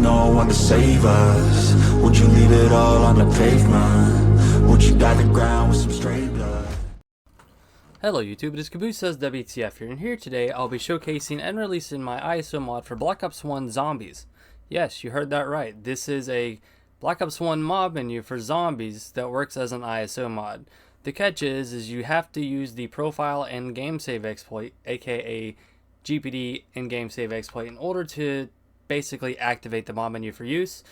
no one to save us? Would you leave it all on the pavement? Would you dye the ground with some stray blood? Hello YouTube, it is CabooseSayzWTF here, and here today I'll be showcasing and releasing my ISO mod for Black Ops 1 Zombies. Yes, you heard that right. This is a Black Ops 1 mod menu for zombies that works as an ISO mod. The catch is you have to use the profile and Gamesave exploit, aka GPD and Gamesave exploit, in order to basically activate the mod menu for use.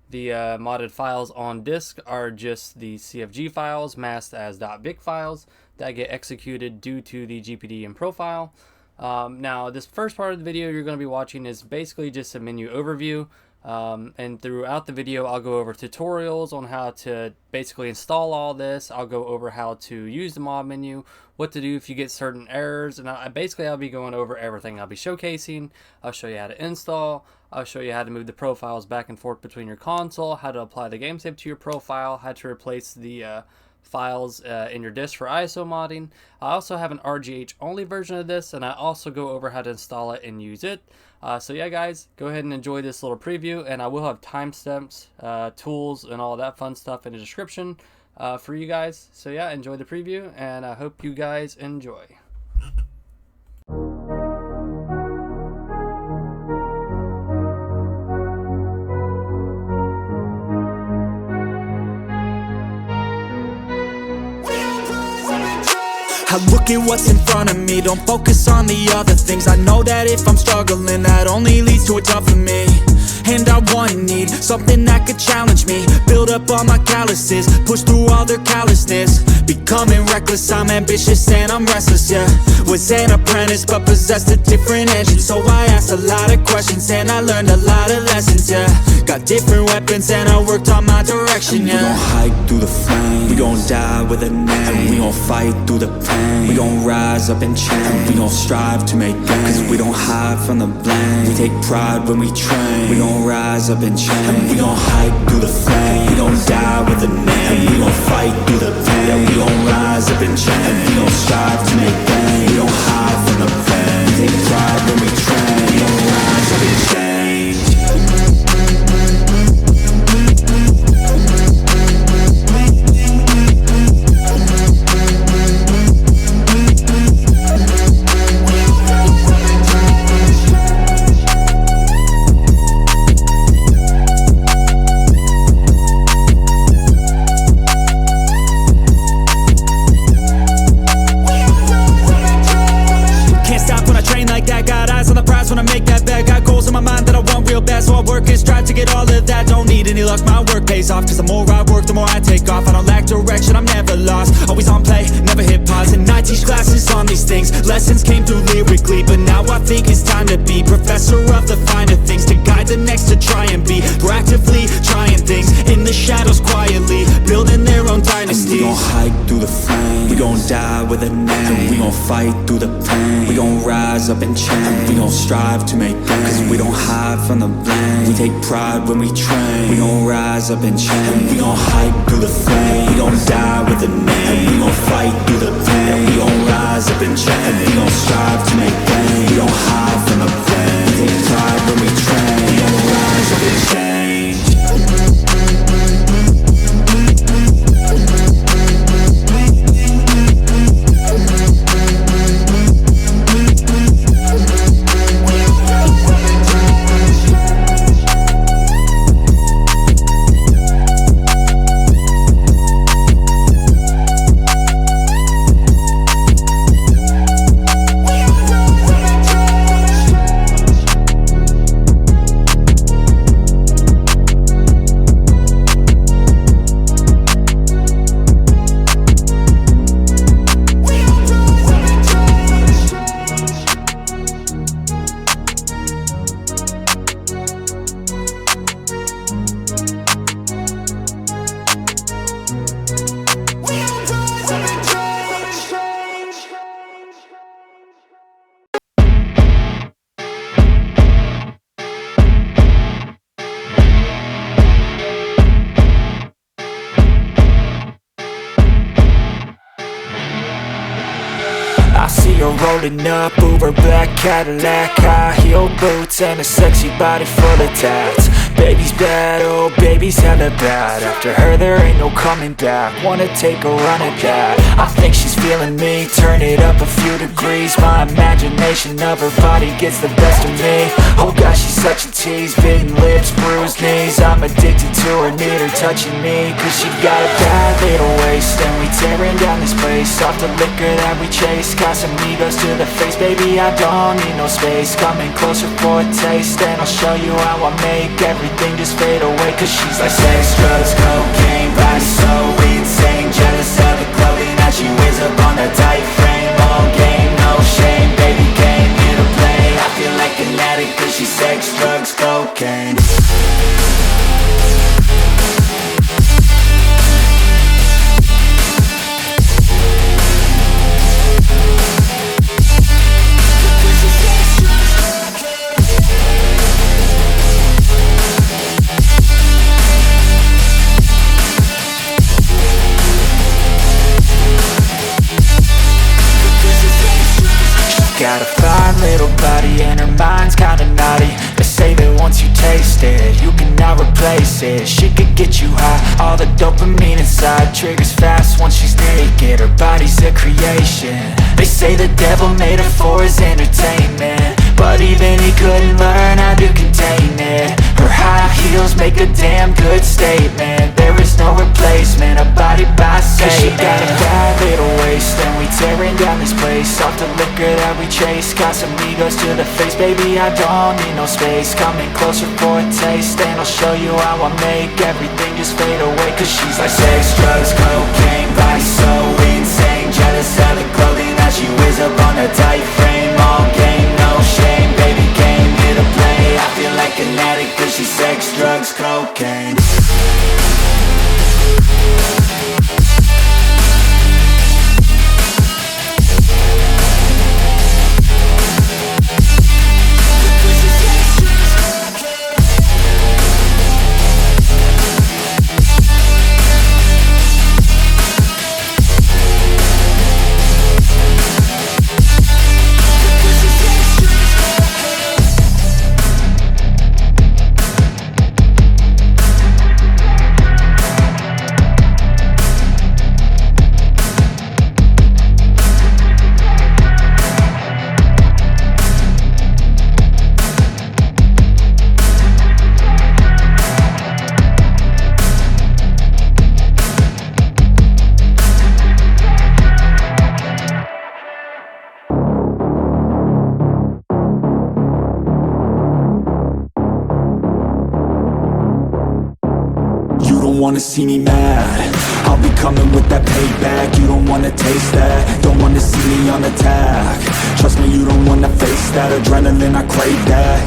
The modded files on disk are just the CFG files masked as .bic files that get executed due to the GPD and profile. Now this first part of the video you're going to be watching is basically just a menu overview, and throughout the video I'll go over tutorials on how to basically install all this. I'll go over how to use the mod menu, what to do if you get certain errors, and I'll be going over everything. I'll be showcasing, I'll show you how to install, I'll show you how to move the profiles back and forth between your console, how to apply the Gamesave to your profile, how to replace the files in your disk for ISO modding. I also have an RGH only version of this, and I also go over how to install it and use it. So yeah guys, go ahead and enjoy this little preview, and I will have timestamps, tools, and all that fun stuff in the description for you guys. So yeah, enjoy the preview, and I hope you guys enjoy. I look at what's in front of me, don't focus on the other things. I know that if I'm struggling, that only leads to a tough for me. And I want and need something that could challenge me, build up all my calluses, push through all their callousness. Becoming reckless, I'm ambitious and I'm restless, yeah. Was an apprentice but possessed a different engine, so I asked a lot of questions and I learned a lot of lessons, yeah. Got different weapons and I worked on my direction, yeah. We gon' hike through the flame, we gon' die with a name, and we gon' fight through the pain. We gon' rise up and change, and we gon' strive to make gains, cause we don't hide from the blame. We take pride when we train, we gon' rise up and change, and we gon' hike through the flame. We gon' die with a name, and we gon' fight through the pain. Yeah, we gon' rise up and change, and we gon' strive to make gains. We don't hide from the pain, we take pride when we train. We gon' rise up and change. When I make that bet, got goals in my mind that I want real bad, so I work and strive to get all of that. Don't need any luck, my work pays off, cause the more I work, the more I take off. I don't lack direction, I'm never lost, always on play, never hit pause. And I teach classes on these things, lessons came through lyrically, but now I think it's time to be professor of the finer things, to guide the next to try and be proactively trying things in the shadows quietly, building their own dynasty. We gon' hike through the flame, we gon' die with a name, and we gon' fight through the pain. We gon' rise up and change, and we gon' strive to make gains, cause we don't hide from the blame. We take pride when we train, we gon' rise up and change, and we gon' hike through the flame. We gon' die with a name, and we gon' fight through the pain. We gon' rise up and change, and we gon' strive to make gains. We don't hide from the blame. We take pride when we train. We gon' rise up and change. You're rolling up, Uber black Cadillac, high heel boots and a sexy body full of tats. Baby's bad, oh baby's hella bad. After her there ain't no coming back. Wanna take a run at that. I think she's feeling me, turn it up a few degrees. My imagination of her body gets the best of me. Oh gosh, she's such a tease, bitten lips, bruised knees. I'm addicted to her, need her touching me. Cause she got a bad little waist, and we tearing down this place. Off the liquor that we chase, Casamigos to the face. Baby, I don't need no space. Coming closer for a taste, and I'll show you how I make everything just fade away. Cause she's like sex, drugs, cocaine, body so insane. Jealous of the clothing that she wears up on that tight frame. All game, no shame, baby came here to play. I feel like an addict cause she's sex, drugs, cocaine. Got a fine little body and her mind's kinda naughty. They say that once you taste it, you cannot replace it. She could get you high, all the dopamine inside triggers fast once she's naked. Her body's a creation. They say the devil made her for his entertainment, but even he couldn't learn how to contain it. Her high heels make a damn good statement. There is no replacement, a body by Satan. Cause she got a bad little waist, and we tearing down this place. Off the liquor that we chase, Casamigos to the face. Baby, I don't need no space. Coming closer for a taste, and I'll show you how I make everything just fade away. Cause she's like sex, drugs, cocaine, body so insane. Jealous of the clothing that she wears up on a tight frame. All game, no shame, baby came here to play. I feel like an addict cause she's sex, drugs, cocaine. Wanna see me mad, I'll be coming with that payback. You don't wanna taste that, don't wanna see me on attack. Trust me, you don't wanna face that adrenaline, I crave that.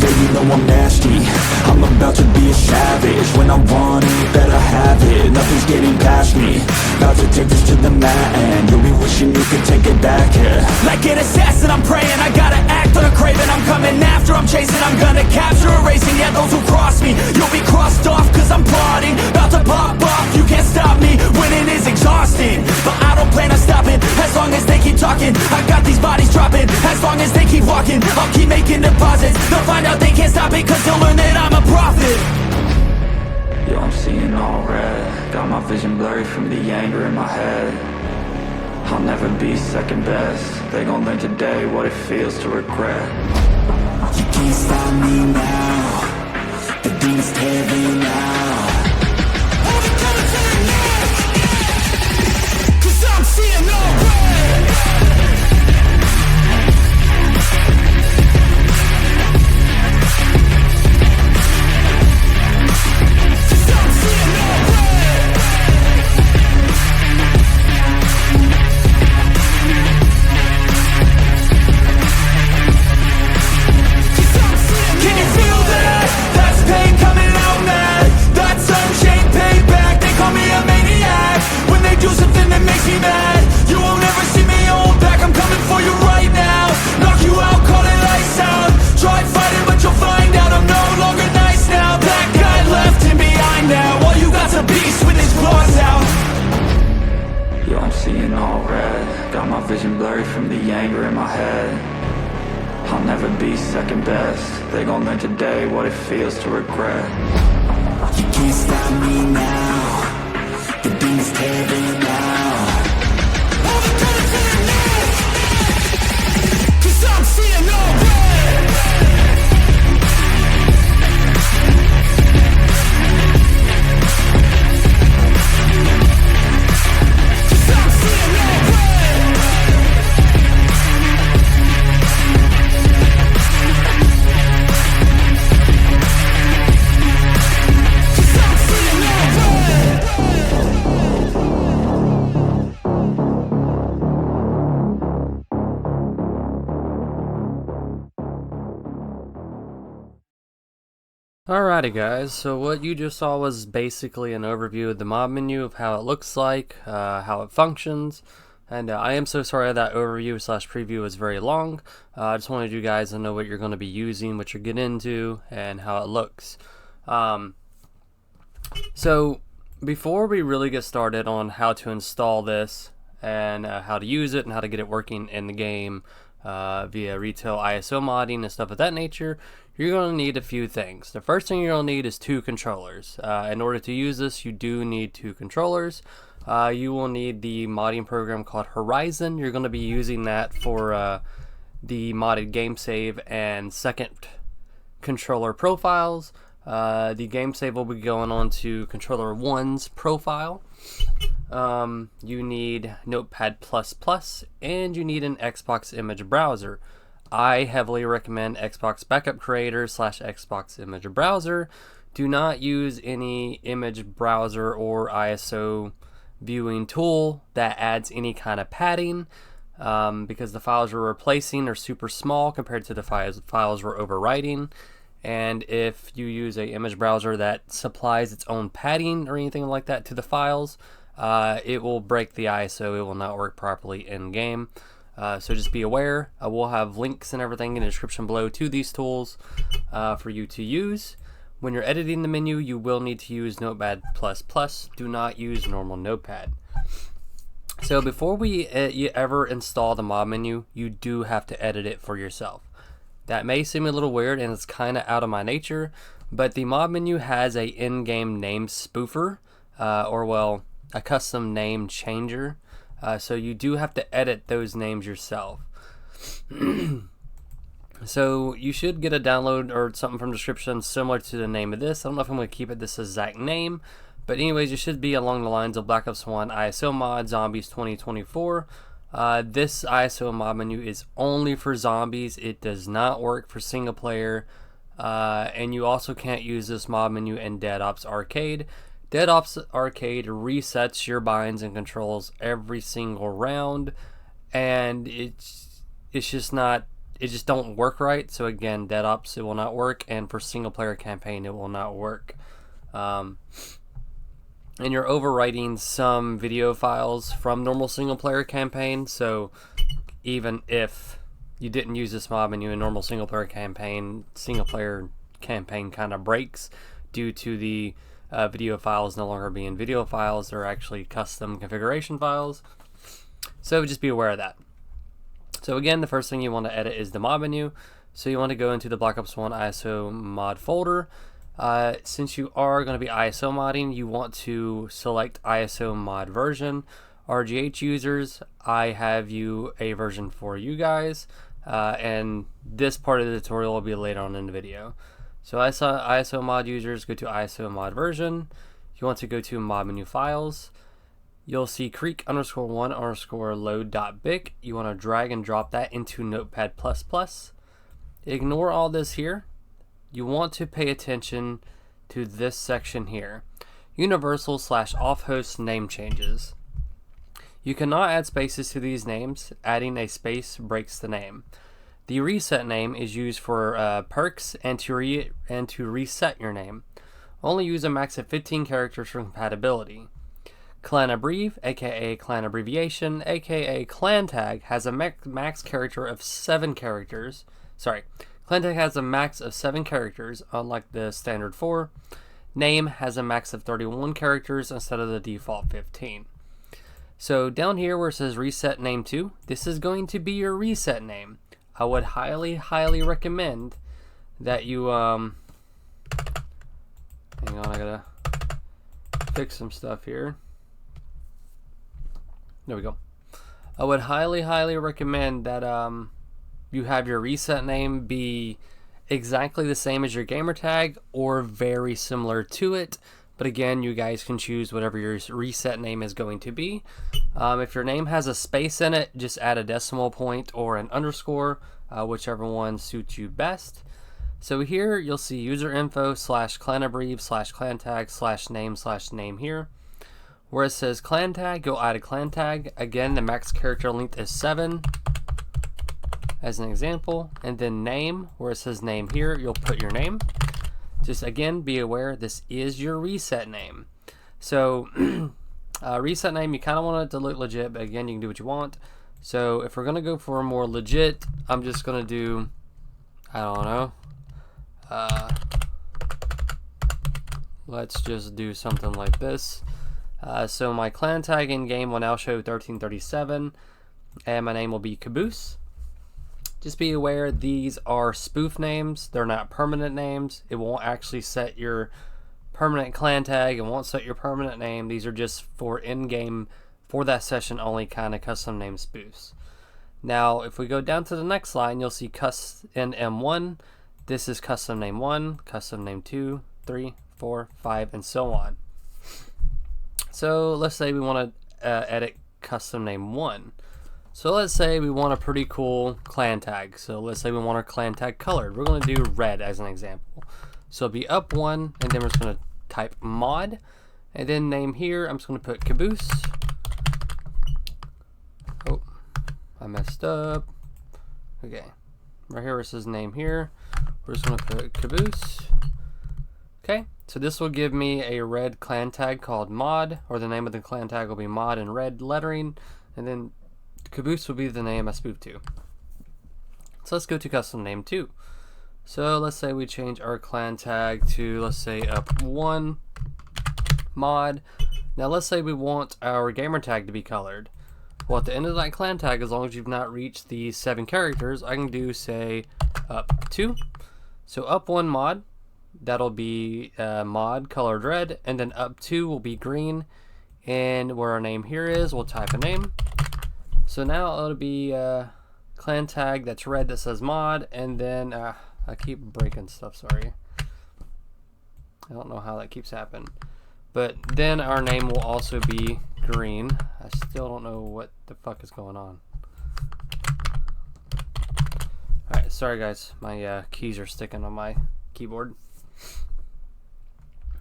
Yeah, you know I'm nasty, I'm about to be a savage. When I want it, better have it, nothing's getting past me. About to take this to the mat, and you'll be wishing you could take it back, yeah. Like an assassin, I'm praying, I gotta act on a craving. I'm coming after, I'm chasing, I'm gonna capture, erasing. Yeah, those who cross me, you'll be crossed off, cause I'm plotting. About to pop off, you can't stop me. Winning is exhausting, but I don't plan on stopping. As long as they keep talking, I got these bodies dropping. As long as they keep walking, I'll keep making deposits. They'll find out they can't stop it, cause they'll learn that I'm a prophet. Yo, I'm seeing all red, got my vision blurry from the anger in my head. I'll never be second best, they gon' learn today what it feels to regret. You can't stop me now, the demons tearing out. Cause I'm seeing all red. Do something that makes me mad. You won't ever to be second best. They gon' learn today what it feels to regret. You can't stop me now. The beat's tearing now. Overcome it now. 'Cause I'm seeing no way. Alrighty guys, so what you just saw was basically an overview of the mod menu, of how it looks like, how it functions, and I am so sorry that overview slash preview was very long. I just wanted you guys to know what you're going to be using, what you're getting into, and how it looks. So before we really get started on how to install this, and how to use it, and how to get it working in the game via retail ISO modding and stuff of that nature, you're going to need a few things. The first thing you're going to need is 2 controllers. In order to use this, you do need 2 controllers. You will need the modding program called Horizon. You're going to be using that for the modded Gamesave and second controller profiles. The Gamesave will be going on to controller 1's profile. You need Notepad++, and you need an Xbox image browser. I heavily recommend Xbox Backup Creator / Xbox Image Browser. Do not use any image browser or ISO viewing tool that adds any kind of padding, because the files we're replacing are super small compared to the files we're overwriting. And if you use a image browser that supplies its own padding or anything like that to the files, it will break the ISO. It will not work properly in game. So just be aware. I will have links and everything in the description below to these tools for you to use. When you're editing the menu, you will need to use Notepad++. Do not use normal Notepad. So before you ever install the mod menu, you do have to edit it for yourself. That may seem a little weird, and it's kind of out of my nature, but the mod menu has a in-game name spoofer, or well, a custom name changer. So you do have to edit those names yourself. So you should get a download or something from the description similar to the name of this. I don't know if I'm going to keep it this exact name, but anyways, it should be along the lines of Black Ops 1 ISO mod Zombies 2024. This ISO mod menu is only for zombies. It does not work for single player, and you also can't use this mod menu in Dead Ops Arcade. Dead Ops Arcade resets your binds and controls every single round, and it's just not, it just don't work right. So again, Dead Ops, it will not work, and for single player campaign it will not work. And you're overwriting some video files from normal single player campaign, so even if you didn't use this mod menu in normal single player campaign kind of breaks due to the video files no longer being video files. They're actually custom configuration files, so just be aware of that. So again, the first thing you want to edit is the mod menu. So you want to go into the Black Ops 1 ISO mod folder. Since you are going to be ISO modding, you want to select ISO mod version. RGH users, I have a version for you guys, and this part of the tutorial will be later on in the video. So ISO mod users, go to ISO mod version. You want to go to mod menu files. You'll see creek_1_load.bic. You want to drag and drop that into Notepad++. Ignore all this here. You want to pay attention to this section here. Universal / off-host name changes. You cannot add spaces to these names. Adding a space breaks the name. The reset name is used for perks and to reset your name. Only use a max of 15 characters for compatibility. Clan Abbrev, aka Clan Abbreviation, aka Clan Tag, has a max character of 7 characters. Sorry, Clan Tag has a max of 7 characters, unlike the standard 4. Name has a max of 31 characters instead of the default 15. So down here where it says reset name to, this is going to be your reset name. I would highly recommend that you hang on, I gotta fix some stuff here. There we go. I would highly recommend that you have your reset name be exactly the same as your gamer tag or very similar to it. But again, you guys can choose whatever your reset name is going to be. If your name has a space in it, just add a decimal point or an underscore, whichever one suits you best. So here you'll see user info / clan abbrev / clan tag / name here. Where it says clan tag, you'll add a clan tag. Again, the max character length is 7 as an example. And then name, where it says name here, you'll put your name. Just again, be aware this is your reset name. So reset name, you kind of want it to look legit, but again, you can do what you want. So if we're gonna go for a more legit, I'm just gonna do, I don't know, let's just do something like this. So my clan tag in game will now show 1337, and my name will be Caboose. Just be aware these are spoof names. They're not permanent names. It won't actually set your permanent clan tag. It won't set your permanent name. These are just for in-game, for that session only kind of custom name spoofs. Now, if we go down to the next line, you'll see in M1. This is custom name 1, custom name 2, 3, 4, 5, and so on. So let's say we want to edit custom name 1. So let's say we want a pretty cool clan tag. So let's say we want our clan tag colored. We're going to do red as an example. So it'll be up 1, and then we're just going to type mod, and then name here, I'm just going to put Caboose. Oh, I messed up. Okay, right here where it says name here, we're just going to put Caboose. Okay, so this will give me a red clan tag called mod, or the name of the clan tag will be mod in red lettering, and then Caboose will be the name I spoof to. So let's go to custom name 2. So let's say we change our clan tag to, let's say, up 1 mod. Now let's say we want our gamer tag to be colored. Well, at the end of that clan tag, as long as you've not reached the 7 characters, I can do, say, up 2. So up 1 mod, that'll be mod colored red, and then up 2 will be green, and where our name here is, we'll type a name. So now it'll be a clan tag that's red that says mod, and then I keep breaking stuff, sorry. I don't know how that keeps happening. But then our name will also be green. I still don't know what the fuck is going on. Alright, sorry guys, my keys are sticking on my keyboard.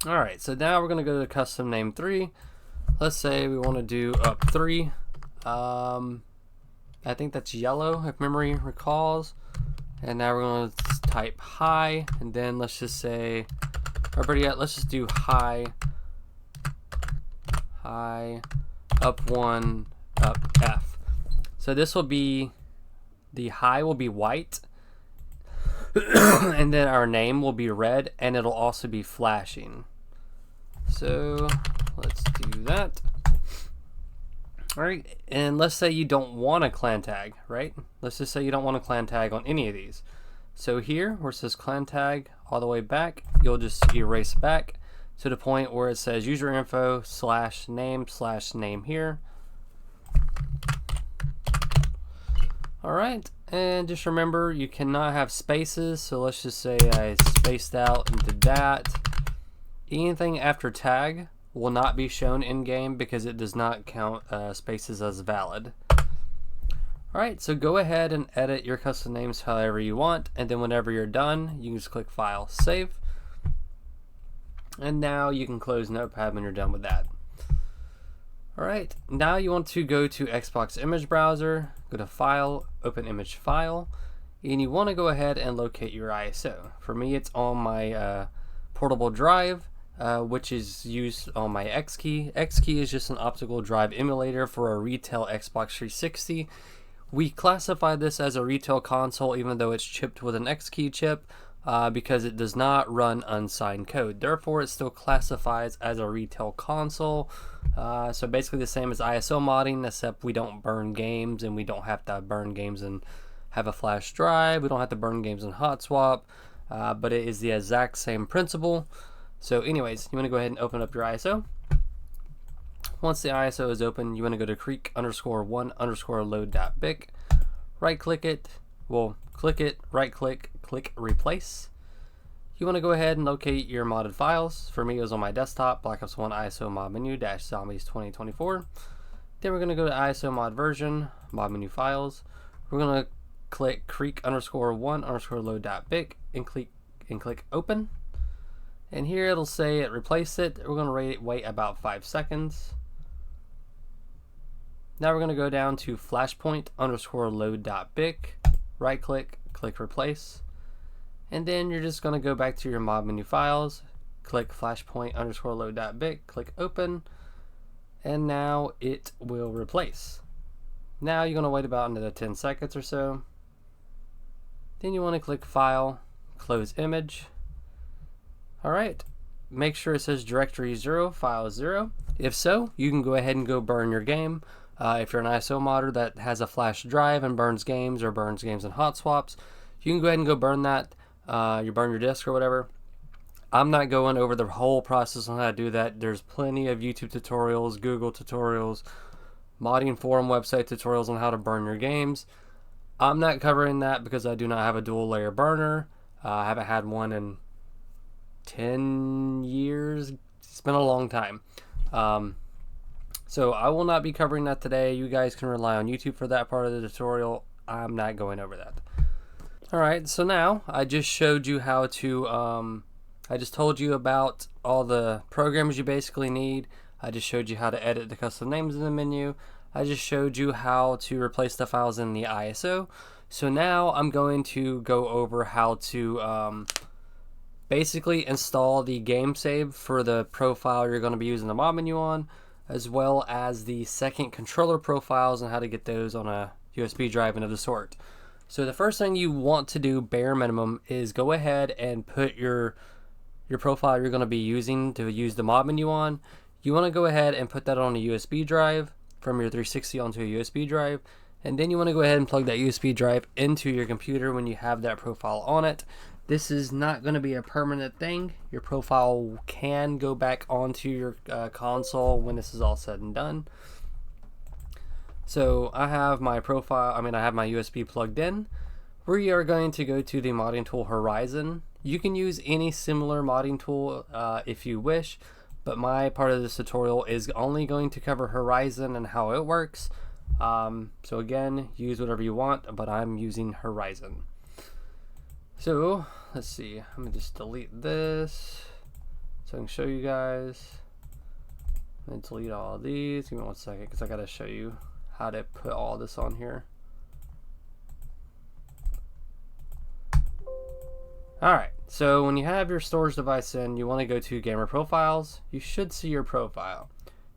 Alright, so now we're going to go to custom name 3. Let's say we want to do up 3. I think that's yellow if memory recalls. And now we're going to type high, and then let's just say, or better yet, let's just do high, up 1, up F. So this will be, the high will be white, and then our name will be red, and it'll also be flashing. So let's do that. Alright, and let's say you don't want a clan tag, right? Let's just say you don't want a clan tag on any of these. So here, where it says clan tag all the way back, you'll just erase back to the point where it says user info / name here. Alright, and just remember you cannot have spaces, so let's just say I spaced out and did that. Anything after tag will not be shown in game because it does not count spaces as valid. Alright, so go ahead and edit your custom names however you want, and then whenever you're done, you can just click File, Save. And now you can close Notepad when you're done with that. Alright, now you want to go to Xbox Image Browser, go to File, Open Image File, and you want to go ahead and locate your ISO. For me, it's on my portable drive, which is used on my X-Key. X-Key is just an optical drive emulator for a retail Xbox 360. We classify this as a retail console even though it's chipped with an X-Key chip because it does not run unsigned code. Therefore, it still classifies as a retail console. So basically the same as ISO modding, except we don't burn games, and we don't have to burn games in have a flash drive. We don't have to burn games in hot swap, but it is the exact same principle. So anyways, you want to go ahead and open up your ISO. Once the ISO is open, you want to go to creek_1_load.bic, right click it, well, click it, right click, click replace. You want to go ahead and locate your modded files. For me, it was on my desktop, Black Ops 1 ISO mod menu -zombies 2024. Then we're going to go to ISO mod version, mod menu files. We're going to click creek_1_load.bic and click open. And here it'll say it replaced it. We're going to wait about 5 seconds. Now we're going to go down to flashpoint_load.bic, right click, click replace. And then you're just going to go back to your mod menu files, click flashpoint_load.bic, click open, and now it will replace. Now you're going to wait about another 10 seconds or so. Then you want to click file, close image. Alright, make sure it says directory 0, file 0. If so, you can go ahead and go burn your game. If you're an ISO modder that has a flash drive and burns games or burns games in hot swaps, you can go ahead and go burn that. You burn your disk or whatever. I'm not going over the whole process on how to do that. There's plenty of YouTube tutorials, Google tutorials, modding forum website tutorials on how to burn your games. I'm not covering that because I do not have a dual layer burner. I haven't had one in 10 years. It's been a long time. So I will not be covering that today. You guys can rely on YouTube for that part of the tutorial. I'm not going over that. Alright, so now I just showed you how to, I just told you about all the programs you basically need. I just showed you how to edit the custom names in the menu. I just showed you how to replace the files in the ISO. So now I'm going to go over how to basically install the Gamesave for the profile you're going to be using the mod menu on, as well as the second controller profiles and how to get those on a USB drive and of the sort. So the first thing you want to do, bare minimum, is go ahead and put your profile you're going to be using to use the mod menu on. You want to go ahead and put that on a USB drive from your 360 onto a USB drive, and then you want to go ahead and plug that USB drive into your computer when you have that profile on it. This is not going to be a permanent thing. Your profile can go back onto your console when this is all said and done. So I have my profile, I have my USB plugged in. We are going to go to the modding tool Horizon. You can use any similar modding tool if you wish, but my part of this tutorial is only going to cover Horizon and how it works. So again, use whatever you want, but I'm using Horizon. So let's see, I'm gonna just delete this so I can show you guys. I'm gonna delete all of these. Give me 1 second because I gotta show you how to put all this on here. Alright, so when you have your storage device in, you want to go to Gamer Profiles. You should see your profile.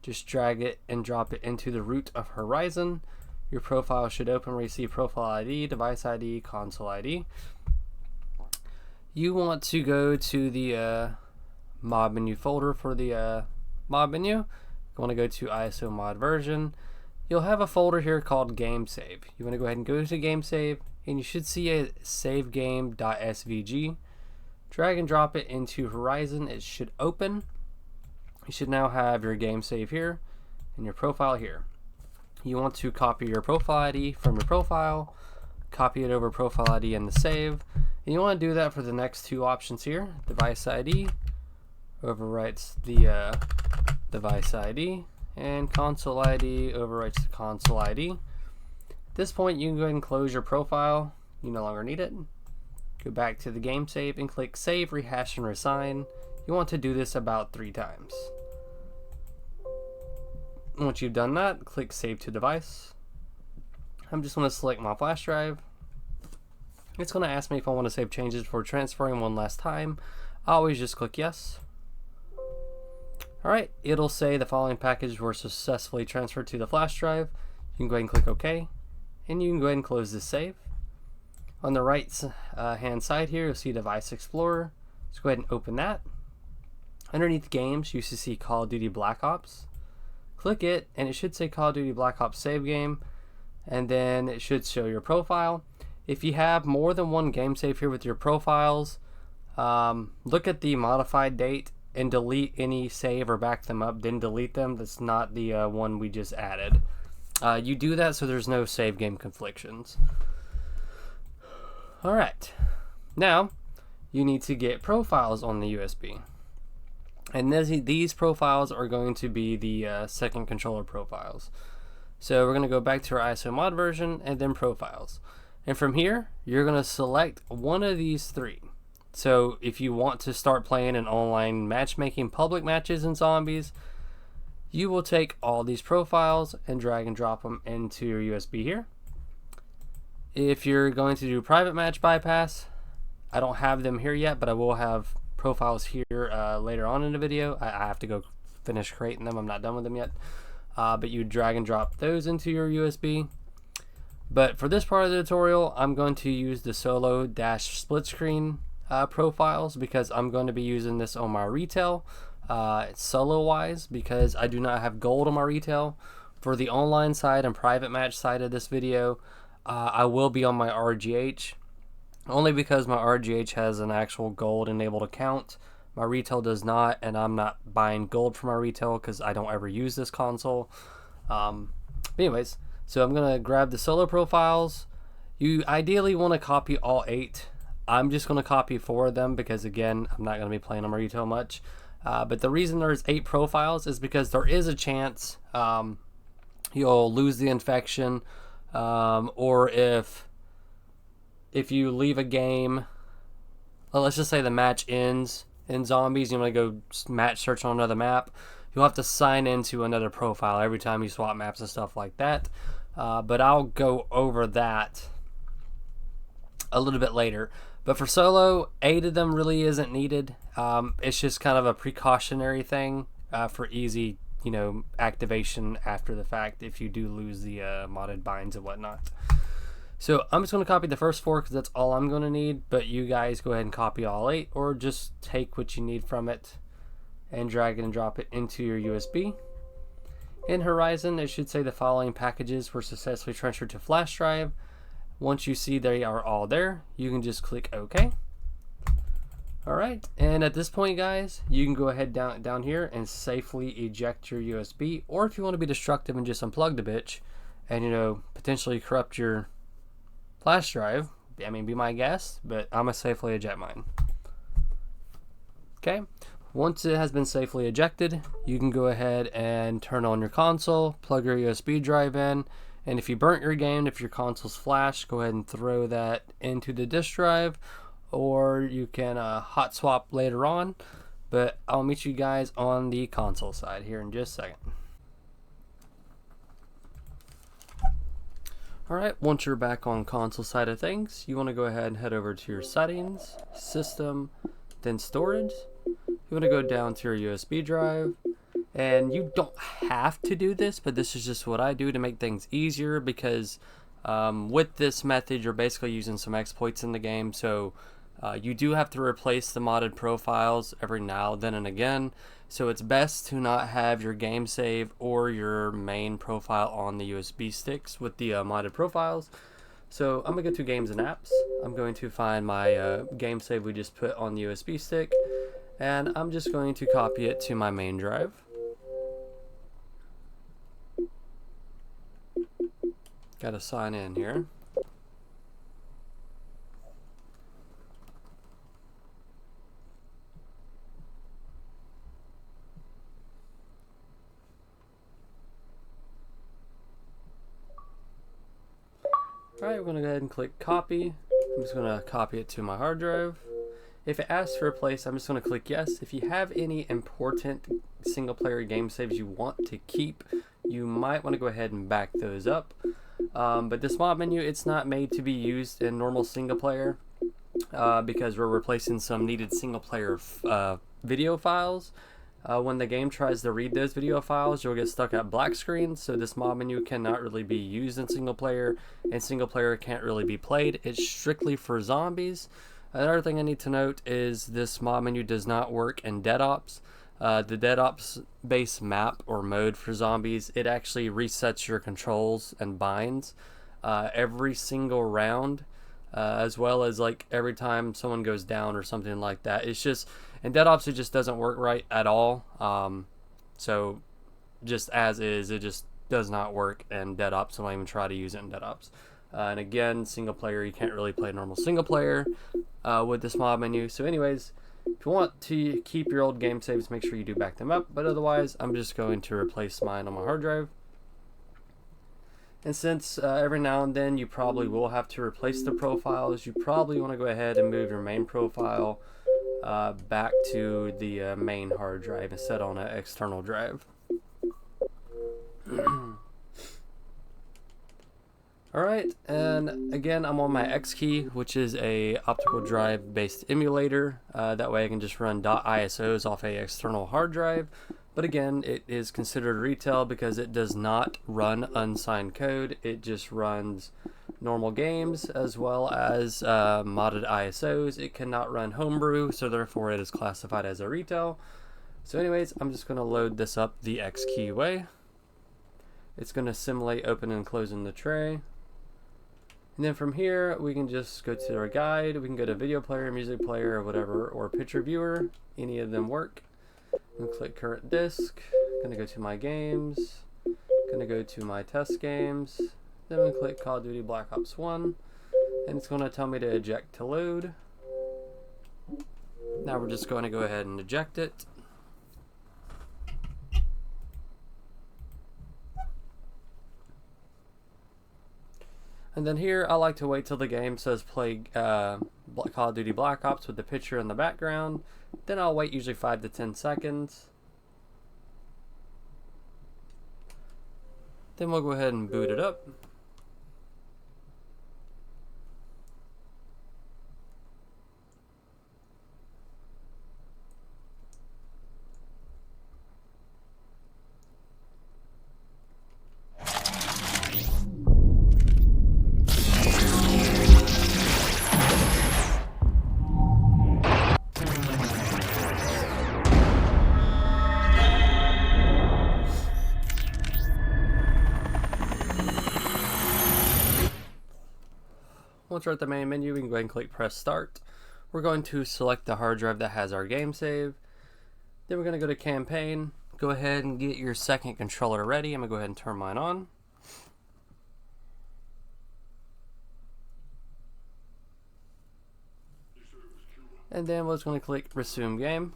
Just drag it and drop it into the root of Horizon. Your profile should open where you see Profile ID, Device ID, Console ID. You want to go to the mod menu folder for the mod menu. You want to go to ISO mod version. You'll have a folder here called Gamesave. You want to go ahead and go to Gamesave, and you should see a savegame.svg. Drag and drop it into Horizon. It should open. You should now have your Gamesave here and your profile here. You want to copy your profile ID from your profile, copy it over profile ID in the save, and you want to do that for the next two options here. Device ID overwrites the device ID, and console ID overwrites the console ID. At this point, you can go ahead and close your profile. You no longer need it. Go back to the Gamesave and click Save, Rehash, and Resign. You want to do this about 3 times. Once you've done that, click Save to Device. I'm just going to select my flash drive. It's going to ask me if I want to save changes before transferring one last time. I always just click Yes. Alright, it'll say the following packages were successfully transferred to the flash drive. You can go ahead and click OK, and you can go ahead and close this save. On the right hand side here, you'll see Device Explorer. Let's go ahead and open that. Underneath Games, you should see Call of Duty Black Ops. Click it, and it should say Call of Duty Black Ops Save Game, and then it should show your profile. If you have more than one game save here with your profiles, look at the modified date and delete any save or back them up, then delete them. That's not the one we just added. You do that so there's no save game conflictions. Alright, now you need to get profiles on the USB. And these profiles are going to be the second controller profiles. So we're going to go back to our ISO mod version and then profiles. And from here, you're going to select one of these three. So if you want to start playing in online matchmaking public matches in Zombies, you will take all these profiles and drag and drop them into your USB here. If you're going to do private match bypass, I don't have them here yet, but I will have profiles here later on in the video. I have to go finish creating them. I'm not done with them yet. But you drag and drop those into your USB. But for this part of the tutorial, I'm going to use the solo-split screen profiles because I'm going to be using this on my retail solo wise, because I do not have gold on my retail. For the online side and private match side of this video, I will be on my RGH, only because my RGH has an actual gold enabled account. My retail does not, and I'm not buying gold for my retail because I don't ever use this console. Anyways, so I'm gonna grab the solo profiles. You ideally want to copy all 8. I'm just gonna copy 4 of them because, again, I'm not gonna be playing on my retail much. But the reason there's 8 profiles is because there is a chance you'll lose the infection, or if you leave a game, well, let's just say the match ends in Zombies, you want to go match search on another map, you'll have to sign into another profile every time you swap maps and stuff like that. But I'll go over that a little bit later. But for solo, 8 of them really isn't needed. It's just kind of a precautionary thing for easy, activation after the fact if you do lose the modded binds and whatnot. So I'm just going to copy the first 4 because that's all I'm going to need, but you guys go ahead and copy all 8, or just take what you need from it and drag and drop it into your USB. In Horizon, it should say the following packages were successfully transferred to flash drive. Once you see they are all there, you can just click OK. Alright, and at this point, guys, you can go ahead down here and safely eject your USB, or if you want to be destructive and just unplug the bitch and, potentially corrupt your flash drive, I mean, be my guest, but I'm gonna safely eject mine. Okay, once it has been safely ejected, you can go ahead and turn on your console, plug your USB drive in, and if you burnt your game, if your console's flash, go ahead and throw that into the disk drive, or you can hot swap later on, but I'll meet you guys on the console side here in just a second. Alright, once you're back on console side of things, you want to go ahead and head over to your settings, system, then storage. You want to go down to your USB drive, and you don't have to do this, but this is just what I do to make things easier, because with this method you're basically using some exploits in the game, so you do have to replace the modded profiles every now, then and again. So it's best to not have your game save or your main profile on the USB sticks with the modded profiles. So I'm going to go to games and apps. I'm going to find my game save we just put on the USB stick, and I'm just going to copy it to my main drive. Got to sign in here. Alright, we're going to go ahead and click copy. I'm just going to copy it to my hard drive. If it asks for a place, I'm just going to click yes. If you have any important single player game saves you want to keep, you might want to go ahead and back those up. But this mod menu, it's not made to be used in normal single player because we're replacing some needed single player video files. When the game tries to read those video files, you'll get stuck at black screen, so this mod menu cannot really be used in single player, and single player can't really be played. It's strictly for zombies. Another thing I need to note is this mod menu does not work in Dead Ops. The Dead Ops base map or mode for zombies, it actually resets your controls and binds every single round. as well as like every time someone goes down or something like that. It's just, in dead ops, it just doesn't work right at all. So just as is, it just does not work in dead ops. So I don't even try to use it in dead ops. And again, single player, you can't really play normal single player with this mod menu. So anyways, if you want to keep your old game saves, make sure you do back them up. But otherwise, I'm just going to replace mine on my hard drive. And since every now and then you probably will have to replace the profiles, you probably want to go ahead and move your main profile back to the main hard drive instead on an external drive. Alright, and again, I'm on my X key, which is a optical drive based emulator. That way I can just run .isos off a external hard drive. But again, it is considered retail because it does not run unsigned code. It just runs normal games as well as modded ISOs. It cannot run homebrew, so therefore it is classified as a retail. So anyways, I'm just going to load this up the X key way. It's going to simulate opening and closing the tray. And then from here, we can just go to our guide. We can go to video player, music player, or whatever, or picture viewer. Any of them work. I'm gonna click current disk. Gonna go to my games. Gonna go to my test games. Then I'm gonna click Call of Duty Black Ops 1. And it's gonna tell me to eject to load. Now we're just going to go ahead and eject it. And then here, I like to wait till the game says play Call of Duty Black Ops with the picture in the background. Then I'll wait usually 5 to 10 seconds. Then we'll go ahead and boot it up. Once we're at the main menu, we can go ahead and click press start. We're going to select the hard drive that has our game save. Then we're going to go to campaign. Go ahead and get your second controller ready. I'm going to go ahead and turn mine on. And then we're just going to click resume game.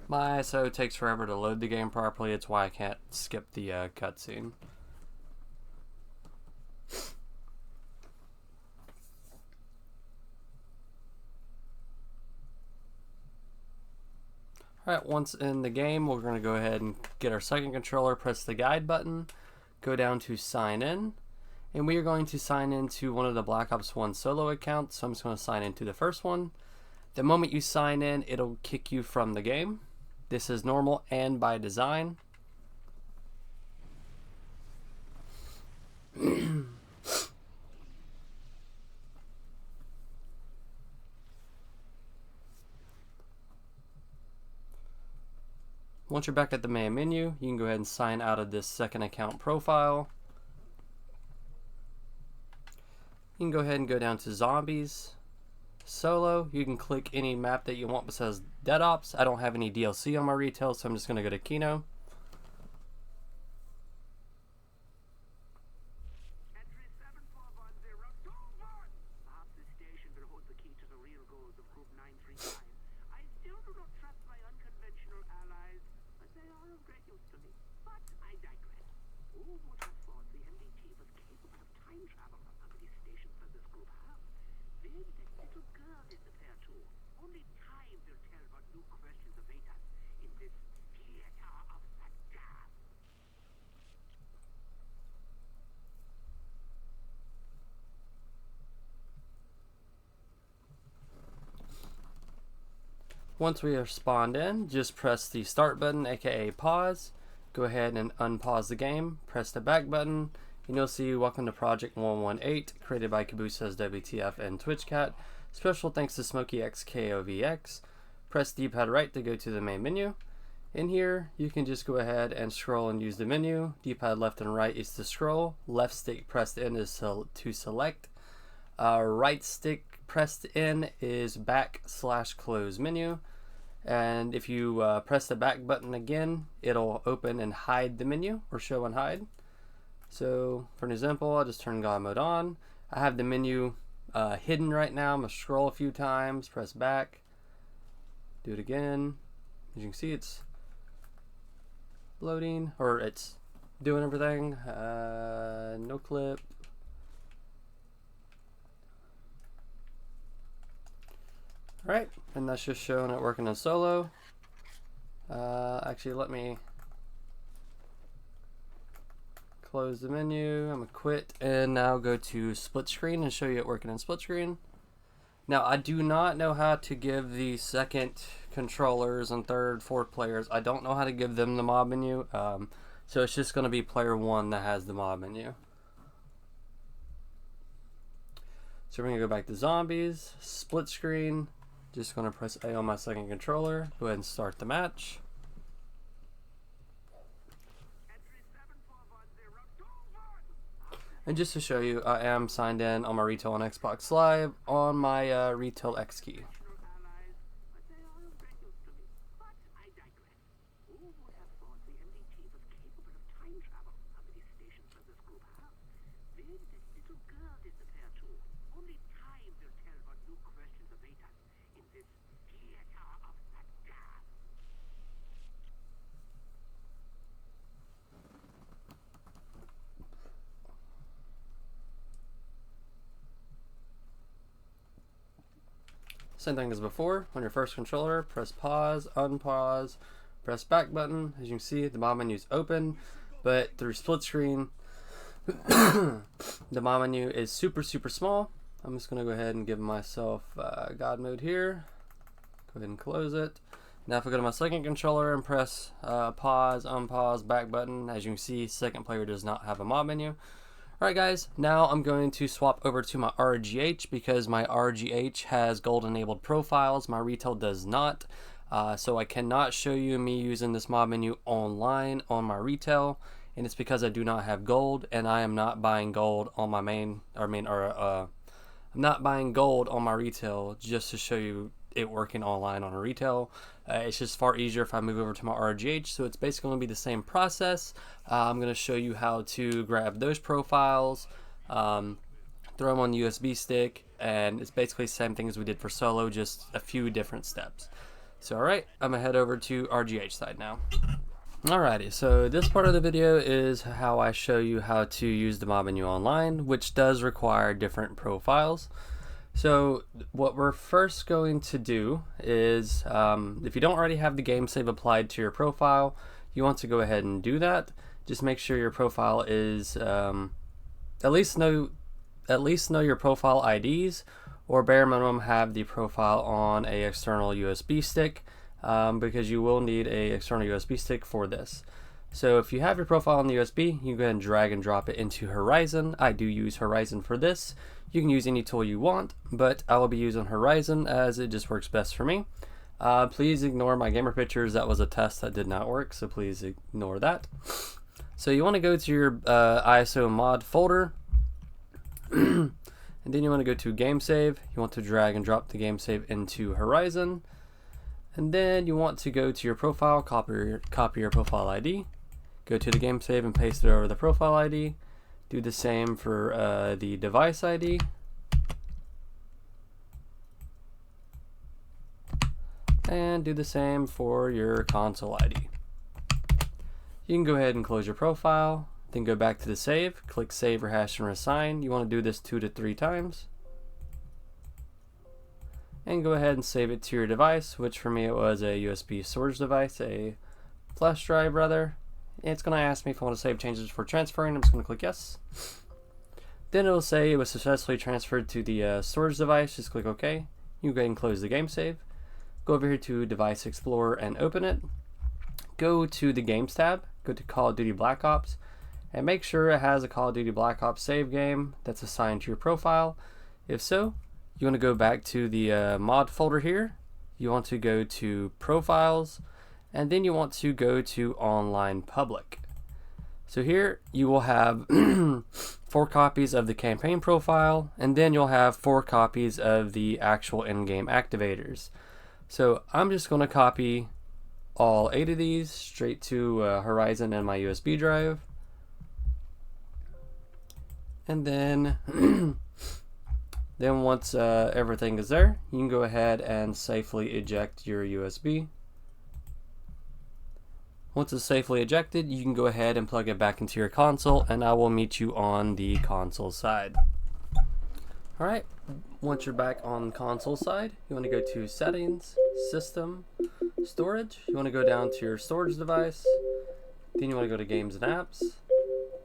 My ISO takes forever to load the game properly. It's why I can't skip the cutscene. Alright, once in the game, we're going to go ahead and get our second controller, press the guide button, go down to sign in, and we are going to sign into one of the Black Ops 1 solo accounts. So I'm just going to sign into the first one. The moment you sign in, it'll kick you from the game. This is normal and by design. Once you're back at the main menu, you can go ahead and sign out of this second account profile. You can go ahead and go down to zombies. Solo, you can click any map that you want besides Dead Ops. I don't have any DLC on my retail, so I'm just going to go to Kino. Entry 7410, forward! Perhaps this station will hold the key to the real goals of Group 935. I still do not trust my unconventional allies, but they are of great use to me. But I digress. Who would have thought the MDT was capable of time travel for some of these stations that this group have? Where did that little girl disappear to? Only time will tell what new questions await us in this theater of the deaf. Once we are spawned in, just press the start button, aka pause. Go ahead and unpause the game, press the back button, and you'll see Welcome to Project 118, created by CabooseSayzWTF and TwitchCat. Special thanks to SmokeyXKOVX. Press D-pad right to go to the main menu. In here, you can just go ahead and scroll and use the menu. D-pad left and right is to scroll. Left stick pressed in is to select. Right stick pressed in is back/close menu. And if you press the back button again, it'll open and hide the menu, or show and hide. So for an example, I'll just turn God mode on. I have the menu hidden right now. I'm gonna scroll a few times, press back, do it again. As you can see, it's loading, or it's doing everything. No clip. Alright, and that's just showing it working in solo. Actually, let me close the menu. I'm gonna quit and now go to split screen and show you it working in split screen. Now, I do not know how to give the second controllers and third, fourth players. I don't know how to give them the mob menu. So it's just gonna be player one that has the mob menu. So we're gonna go back to zombies, split screen. Just going to press A on my second controller. Go ahead and start the match. And just to show you, I am signed in on my retail on Xbox Live on my retail X key. Same thing as before. On your first controller, press pause, unpause, press back button. As you can see, the mob menu is open, but through split screen, the mob menu is super small. I'm just gonna go ahead and give myself God mode here. Go ahead and close it. Now if I go to my second controller and press pause, unpause, back button, as you can see, second player does not have a mob menu. Alright guys, now I'm going to swap over to my RGH because my RGH has gold enabled profiles, my retail does not. So I cannot show you me using this mob menu online on my retail, and it's because I do not have gold and I am not buying gold on my I'm not buying gold on my retail just to show you it working online on a retail. It's just far easier if I move over to my RGH, so it's basically going to be the same process. I'm going to show you how to grab those profiles, throw them on the USB stick, and it's basically the same thing as we did for solo, just a few different steps. So alright, I'm going to head over to RGH side now. Alrighty, so this part of the video is how I show you how to use the mob menu online, which does require different profiles. So what we're first going to do is, if you don't already have the Gamesave applied to your profile, you want to go ahead and do that. Just make sure your profile is, at least know your profile IDs, or bare minimum have the profile on a external USB stick, because you will need a external USB stick for this. So if you have your profile on the USB, you can go ahead and drag and drop it into Horizon. I do use Horizon for this. You can use any tool you want, but I will be using Horizon as it just works best for me. Please ignore my gamer pictures. That was a test that did not work, so please ignore that. So you want to go to your ISO mod folder, and then you want to go to Gamesave. You want to drag and drop the Gamesave into Horizon, and then you want to go to your profile, copy your profile ID, go to the Gamesave and paste it over the profile ID. Do the same for the device ID. And do the same for your console ID. You can go ahead and close your profile, then go back to the save, click save, rehash, and reassign. You want to do this 2 to 3 times. and go ahead and save it to your device, which for me it was a USB storage device, a flash drive rather. It's going to ask me if I want to save changes before transferring. I'm just going to click yes. Then it will say it was successfully transferred to the storage device. Just click OK. You go ahead and close the game save. Go over here to Device Explorer and open it. Go to the Games tab. Go to Call of Duty Black Ops. And make sure it has a Call of Duty Black Ops save game that's assigned to your profile. If so, you want to go back to the mod folder here. You want to go to Profiles. And then you want to go to Online Public. So here you will have 4 copies of the campaign profile, and then you'll have 4 copies of the actual in-game activators. So I'm just going to copy all 8 of these straight to Horizon and my USB drive. And then, once everything is there, you can go ahead and safely eject your USB. Once it's safely ejected, you can go ahead and plug it back into your console, and I will meet you on the console side. Alright, once you're back on console side, you want to go to Settings, System, Storage. You want to go down to your storage device. Then you want to go to Games and Apps.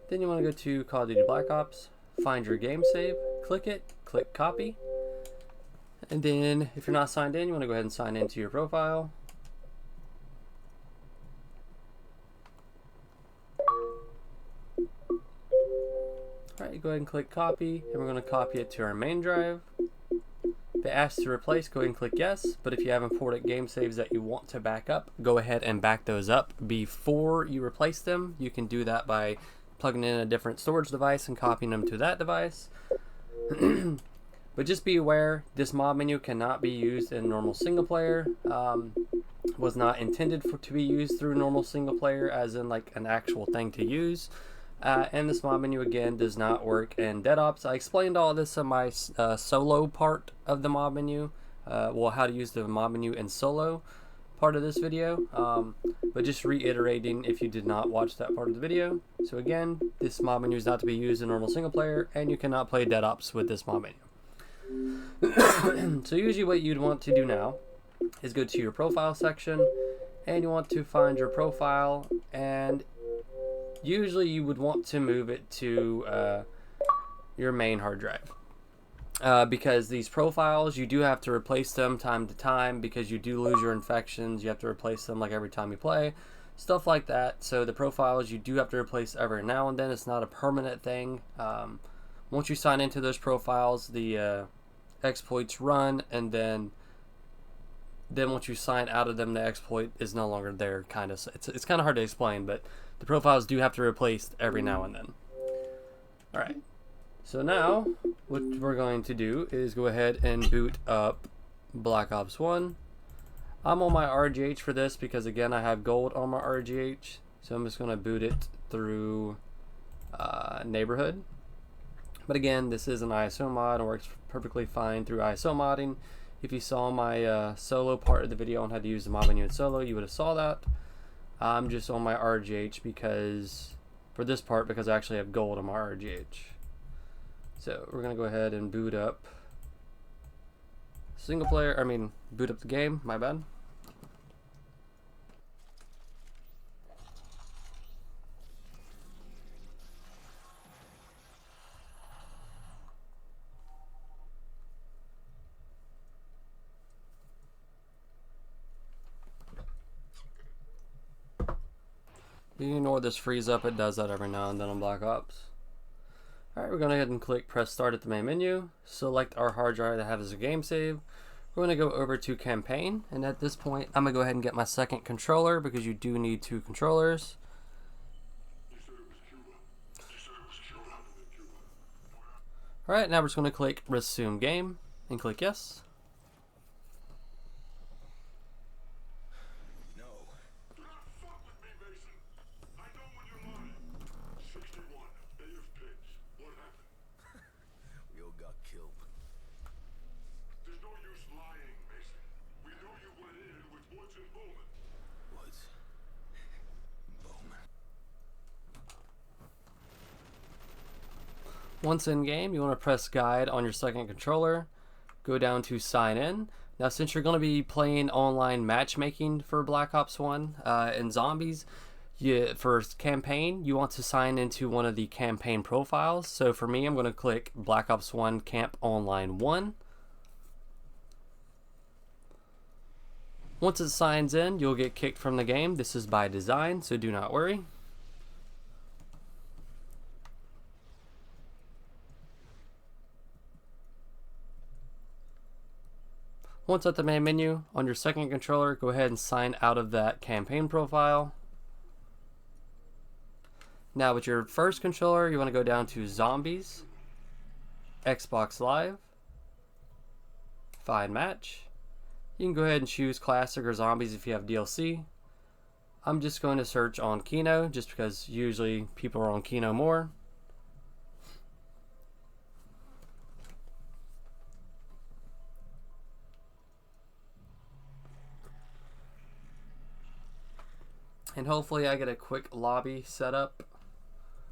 Then you want to go to Call of Duty Black Ops. Find your game save, click it, click Copy. And then if you're not signed in, you want to go ahead and sign into your profile. Alright, go ahead and click copy, and we're going to copy it to our main drive. If it asks to replace, go ahead and click yes, but if you have important game saves that you want to back up, go ahead and back those up before you replace them. You can do that by plugging in a different storage device and copying them to that device. But just be aware, this mod menu cannot be used in normal single player. Was not intended to be used through normal single player as in like an actual thing to use. And this mod menu again does not work in Dead Ops. I explained all this in my solo part of the mod menu. Well, how to use the mod menu in solo part of this video. But just reiterating if you did not watch that part of the video. So again, this mod menu is not to be used in normal single player, and you cannot play Dead Ops with this mod menu. So usually what you'd want to do now is go to your profile section, and you want to find your profile, and usually you would want to move it to your main hard drive. Because these profiles, you do have to replace them time to time because you do lose your infections. You have to replace them like every time you play, stuff like that. So the profiles you do have to replace every now and then. It's not a permanent thing. Once you sign into those profiles, the exploits run, and then once you sign out of them, the exploit is no longer there. Kind of, it's kind of hard to explain, but the profiles do have to replace every now and then. All right. So now, what we're going to do is go ahead and boot up Black Ops 1. I'm on my RGH for this because, again, I have gold on my RGH. So I'm just going to boot it through Neighborhood. But again, this is an ISO mod. It works perfectly fine through ISO modding. If you saw my solo part of the video on how to use the mod menu in solo, you would have saw that. I'm just on my RGH because, for this part, because I actually have gold on my RGH. So we're going to go ahead and boot up boot up the game, my bad. You can ignore this freeze up, it does that every now and then on Black Ops. Alright, we're going to go ahead and click press start at the main menu, select our hard drive that has a game save. We're going to go over to campaign, and at this point I'm going to go ahead and get my second controller because you do need 2 controllers. Alright, now we're just going to click resume game and click yes. Once in game, you want to press guide on your second controller, go down to sign in. Now, since you're going to be playing online matchmaking for Black Ops 1 and Zombies, for campaign, you want to sign into one of the campaign profiles. So for me, I'm going to click Black Ops 1 Camp Online 1. Once it signs in, you'll get kicked from the game. This is by design, so do not worry. Once at the main menu, on your second controller, go ahead and sign out of that campaign profile. Now with your first controller, you want to go down to Zombies, Xbox Live, Find Match. You can go ahead and choose Classic or Zombies if you have DLC. I'm just going to search on Kino, just because usually people are on Kino more. And hopefully I get a quick lobby set up,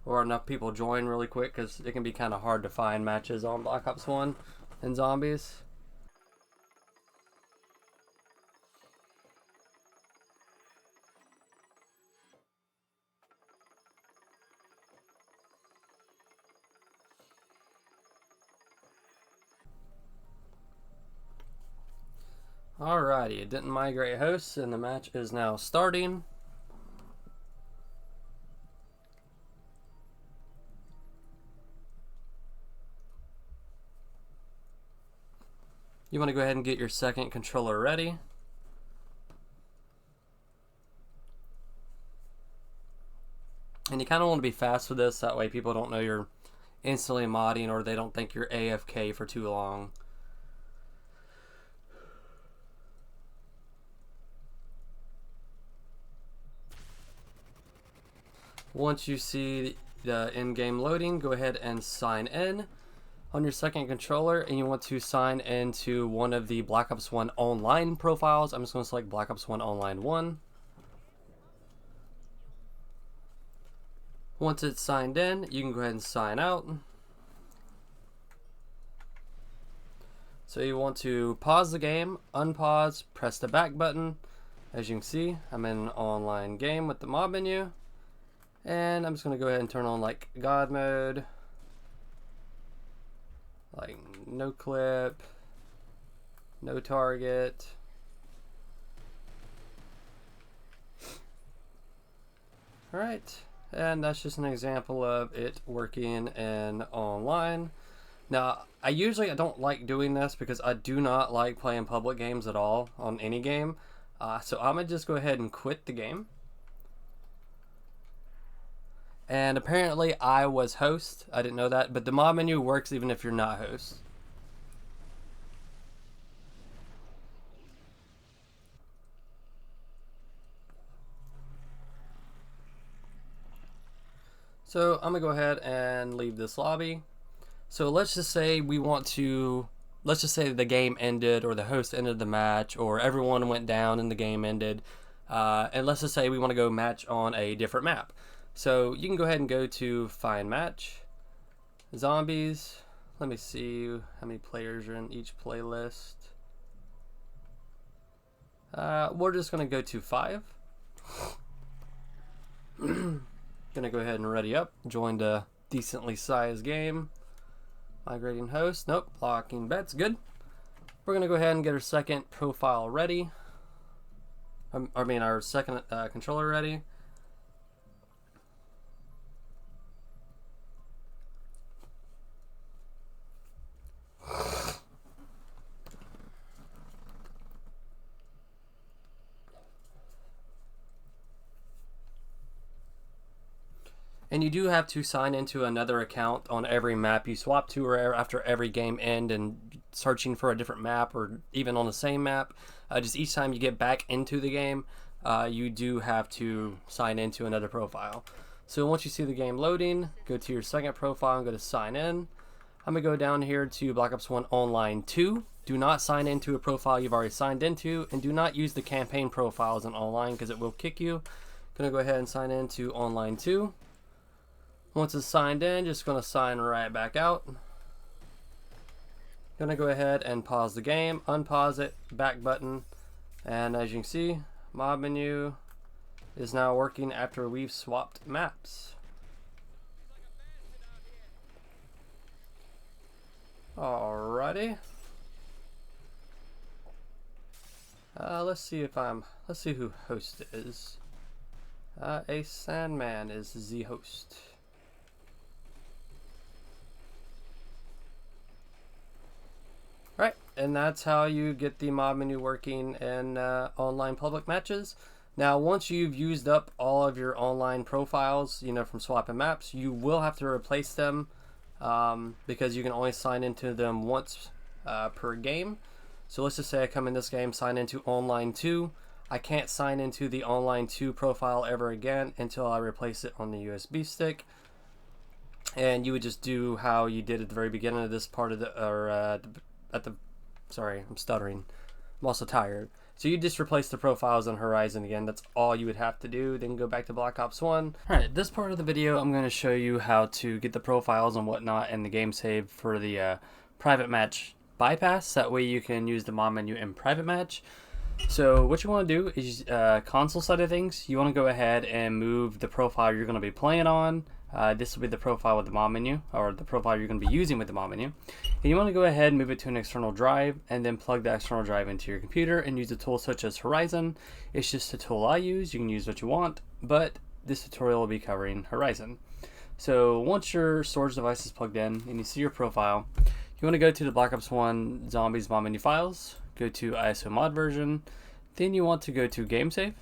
or enough people join really quick, because it can be kind of hard to find matches on Black Ops 1 and Zombies. Alrighty, it didn't migrate hosts, and the match is now starting. You want to go ahead and get your second controller ready. And you kind of want to be fast with this, that way people don't know you're instantly modding, or they don't think you're AFK for too long. Once you see the in-game loading, go ahead and sign in on your second controller, and you want to sign into one of the Black Ops 1 online profiles. I'm just going to select Black Ops 1 Online 1. Once it's signed in, you can go ahead and sign out. So you want to pause the game, unpause, press the back button. As you can see, I'm in an online game with the mob menu. And I'm just going to go ahead and turn on like God mode, like no clip, no target. Alright, and that's just an example of it working in online. Now, I don't like doing this because I do not like playing public games at all on any game. So I'm going to just go ahead and quit the game. And apparently I was host. I didn't know that, but the mob menu works even if you're not host. So I'm gonna go ahead and leave this lobby. So let's just say let's just say the game ended, or the host ended the match, or everyone went down and the game ended. And let's just say we want to go match on a different map. So you can go ahead and go to Find Match, Zombies. Let me see how many players are in each playlist. We're just going to go to 5. Gonna go ahead and ready up. Joined a decently sized game. Migrating host. Nope. Locking bets. Good. We're going to go ahead and get our second profile ready. Our second controller ready. And you do have to sign into another account on every map you swap to, or after every game end and searching for a different map, or even on the same map. Just each time you get back into the game, you do have to sign into another profile. So once you see the game loading, go to your second profile and go to sign in. I'm going to go down here to Black Ops 1 Online 2. Do not sign into a profile you've already signed into, and do not use the campaign profiles in online because it will kick you. Going to go ahead and sign into Online 2. Once it's signed in, just going to sign right back out. Going gonna go ahead and pause the game, unpause it, back button, and as you can see, mod menu is now working after we've swapped maps. Alrighty. Let's see who host is. A Sandman is the host. Right, and that's how you get the mod menu working in online public matches. Now, once you've used up all of your online profiles, you know, from swapping maps, you will have to replace them because you can only sign into them once per game. So let's just say I come in this game, sign into Online 2. I can't sign into the Online 2 profile ever again until I replace it on the USB stick. And you would just do how you did at the very beginning of this part of sorry, I'm stuttering. I'm also tired. So you just replace the profiles on Horizon again. That's all you would have to do. Then go back to Black Ops 1. Alright, this part of the video, I'm going to show you how to get the profiles and whatnot in the game save for the private match bypass. That way you can use the mod menu in private match. So what you want to do is console side of things. You want to go ahead and move the profile you're going to be playing on. This will be the profile with the mod menu, or the profile you're going to be using with the mod menu. And you want to go ahead and move it to an external drive, and then plug the external drive into your computer and use a tool such as Horizon. It's just a tool I use. You can use what you want, but this tutorial will be covering Horizon. So once your storage device is plugged in and you see your profile, you want to go to the Black Ops 1 Zombies mod menu files, go to ISO mod version, then you want to go to Gamesave.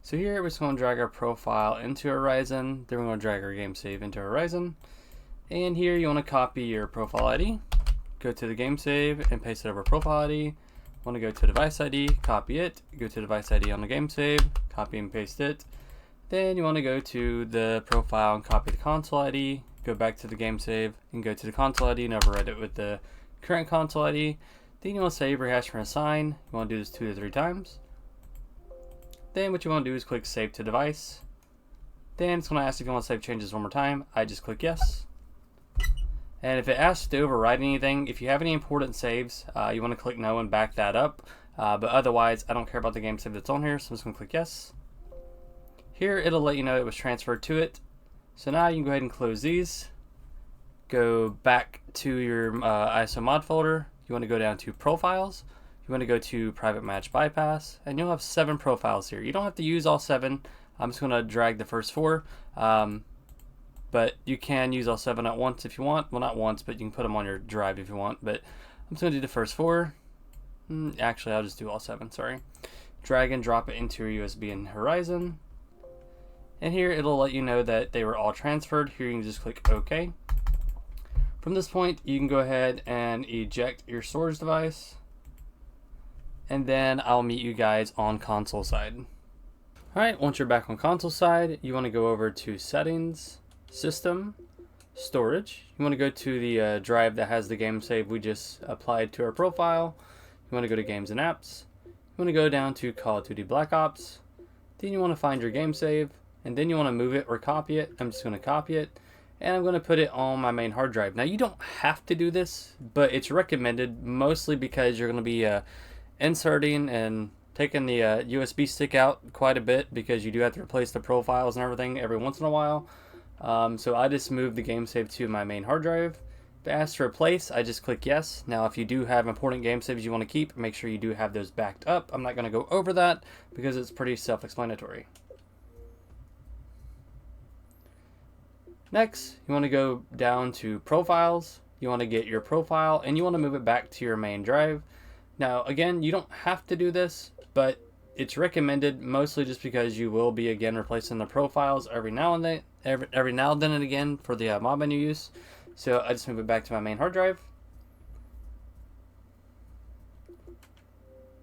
So here we're just going to drag our profile into Horizon, then we're going to drag our game save into Horizon, and here you want to copy your profile ID, go to the game save and paste it over profile ID. Want to go to device ID, copy it, go to device ID on the game save, copy and paste it. Then you want to go to the profile and copy the console ID, go back to the game save and go to the console ID and override it with the current console ID. Then you want to save, rehash, and assign. You want to do this 2 to 3 times. Then what you want to do is click Save to Device. Then it's going to ask if you want to save changes one more time. I just click Yes. And if it asks to override anything, if you have any important saves, you want to click No and back that up. But otherwise, I don't care about the game save that's on here, so I'm just going to click Yes. Here, it'll let you know it was transferred to it. So now you can go ahead and close these. Go back to your ISO mod folder. You want to go down to Profiles. You want to go to Private Match Bypass, and you'll have 7 profiles here. You don't have to use all 7. I'm just going to drag the first 4, but you can use all 7 at once if you want. Well, not once, but you can put them on your drive if you want. But I'm just going to do the first 4. Actually, I'll just do all 7, sorry. Drag and drop it into your USB in Horizon. And here it'll let you know that they were all transferred. Here you can just click OK. From this point, you can go ahead and eject your storage device. And then I'll meet you guys on console side. Alright, once you're back on console side, you want to go over to Settings, System, Storage. You want to go to the drive that has the game save we just applied to our profile. You want to go to Games and Apps. You want to go down to Call of Duty Black Ops. Then you want to find your game save. And then you want to move it or copy it. I'm just going to copy it. And I'm going to put it on my main hard drive. Now, you don't have to do this, but it's recommended mostly because you're going to be inserting and taking the USB stick out quite a bit, because you do have to replace the profiles and everything every once in a while. So I just moved the game save to my main hard drive. If it asks to replace, I just click yes. Now if you do have important game saves you want to keep, make sure you do have those backed up. I'm not going to go over that because it's pretty self-explanatory. Next, you want to go down to Profiles. You want to get your profile and you want to move it back to your main drive. Now, again, you don't have to do this, but it's recommended mostly just because you will be again replacing the profiles every now and then, every now and then and again for the mod menu use. So I just move it back to my main hard drive.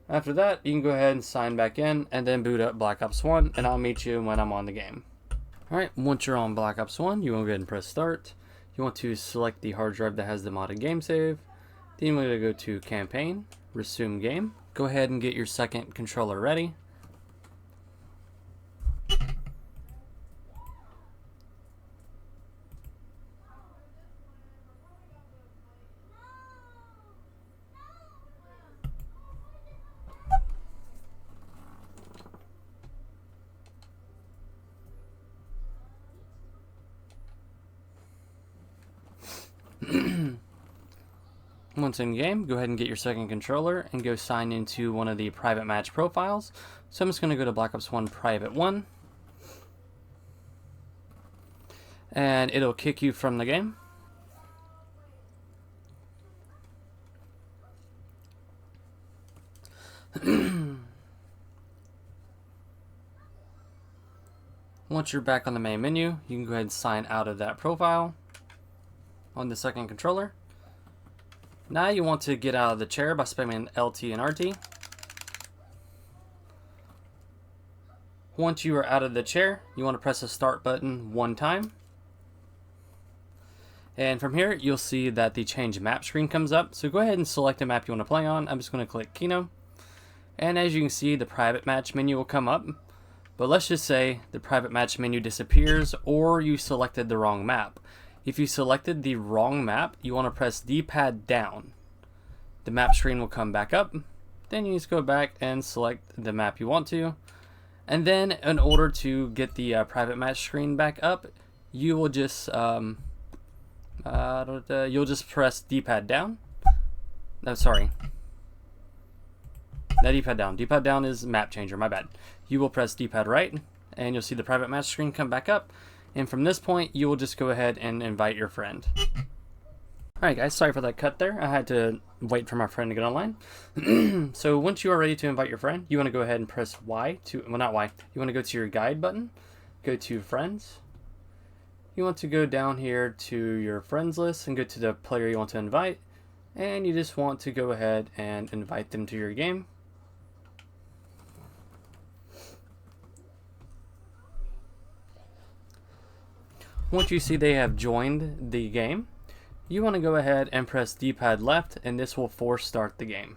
After that, you can go ahead and sign back in and then boot up Black Ops 1, and I'll meet you when I'm on the game. Alright, once you're on Black Ops 1, you want to go ahead and press Start. You want to select the hard drive that has the modded game save. Then you want to go to Campaign, Resume Game. Go ahead and get your second controller ready. Once in game, go ahead and get your second controller and go sign into one of the private match profiles. So I'm just going to go to Black Ops 1 Private 1. And it'll kick you from the game. Once you're back on the main menu, you can go ahead and sign out of that profile on the second controller. Now you want to get out of the chair by spamming LT and RT. Once you are out of the chair, you want to press the start button one time. And from here, you'll see that the change map screen comes up. So go ahead and select the map you want to play on. I'm just going to click Kino. And as you can see, the private match menu will come up. But let's just say the private match menu disappears or you selected the wrong map. If you selected the wrong map, you want to press D-pad down. The map screen will come back up. Then you just go back and select the map you want to. And then in order to get the private match screen back up, you will just you'll just press D-pad down. No, sorry. No, D-pad down. D-pad down is map changer, my bad. You will press D-pad right, and you'll see the private match screen come back up. And from this point, you will just go ahead and invite your friend. Alright guys, sorry for that cut there. I had to wait for my friend to get online. So once you are ready to invite your friend, you want to go ahead and press Y to, well not Y, you want to go to your guide button, go to friends. You want to go down here to your friends list and go to the player you want to invite. And you just want to go ahead and invite them to your game. Once you see they have joined the game, you want to go ahead and press D-pad left, and this will force start the game.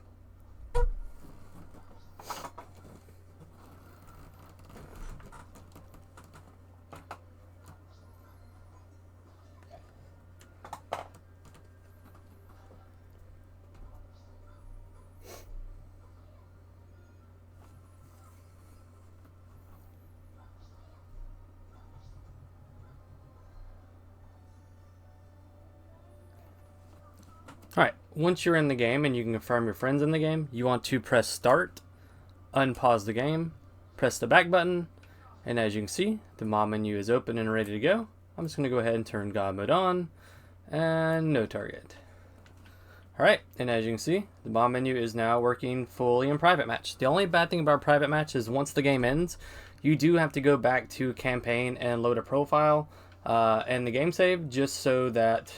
Alright, once you're in the game and you can confirm your friends in the game, you want to press start, unpause the game, press the back button, and as you can see, the mod menu is open and ready to go. I'm just going to go ahead and turn God mode on, and no target. Alright, and as you can see, the mod menu is now working fully in private match. The only bad thing about private match is once the game ends, you do have to go back to campaign and load a profile and the game save just so that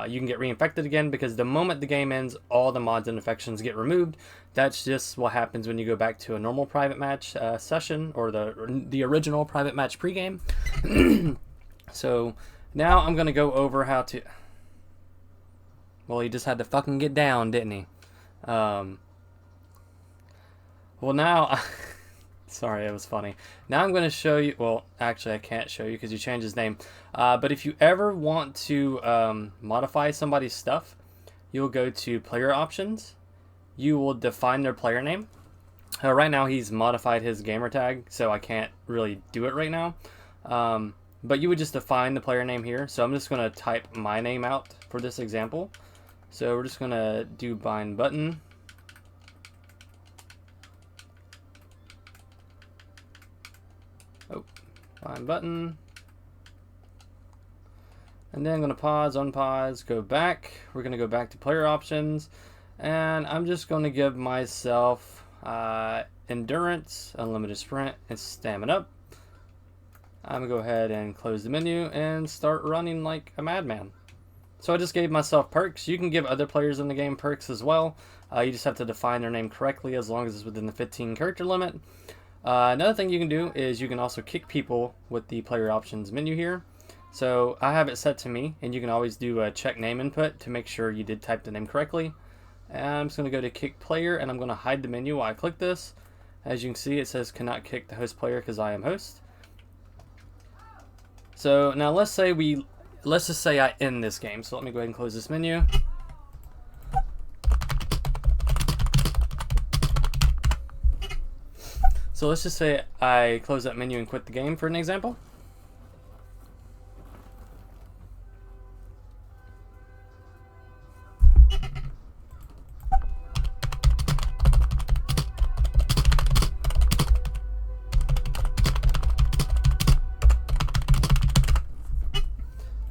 you can get reinfected again, because the moment the game ends, all the mods and infections get removed. That's just what happens when you go back to a normal private match session, or the original private match pregame. So now I'm going to go over how to... Well, he just had to fucking get down, didn't he? Well, now... Sorry, it was funny. Now I'm going to show you... Well, actually, I can't show you because you changed his name. But if you ever want to modify somebody's stuff, you'll go to player options. You will define their player name. Right now, he's modified his gamer tag, so I can't really do it right now. But you would just define the player name here. So I'm just going to type my name out for this example. So we're just going to do bind button. Bind button. And then I'm going to pause, unpause, go back. We're going to go back to player options. And I'm just going to give myself endurance, unlimited sprint, and stamina up. I'm going to go ahead and close the menu and start running like a madman. So I just gave myself perks. You can give other players in the game perks as well. You just have to define their name correctly as long as it's within the 15 character limit. Another thing you can do is you can also kick people with the player options menu here. So I have it set to me, and you can always do a check name input to make sure you did type the name correctly. And I'm just going to go to kick player, and I'm going to hide the menu while I click this. As you can see, it says cannot kick the host player because I am host. So now let's just say I end this game. So let me go ahead and close this menu. So let's just say I close that menu and quit the game for an example.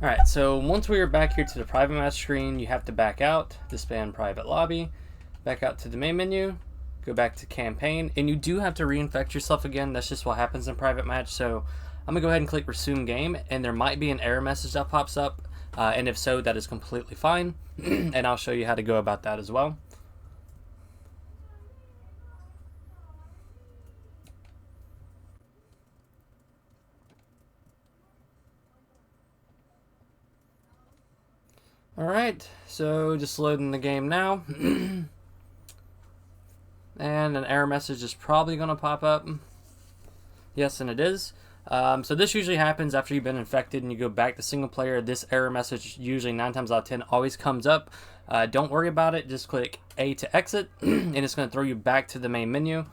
Alright, so once we are back here to the private match screen, you have to back out, disband private lobby, back out to the main menu, go back to campaign, and you do have to reinfect yourself again. That's just what happens in private match. So I'm gonna go ahead and click resume game, and there might be an error message that pops up, and if so, that is completely fine. And I'll show you how to go about that as well. Alright, so just loading the game now. And an error message is probably going to pop up. Yes, and it is. So this usually happens after you've been infected and you go back to single player. This error message usually 9 times out of 10 always comes up. Don't worry about it. Just click A to exit and it's going to throw you back to the main menu.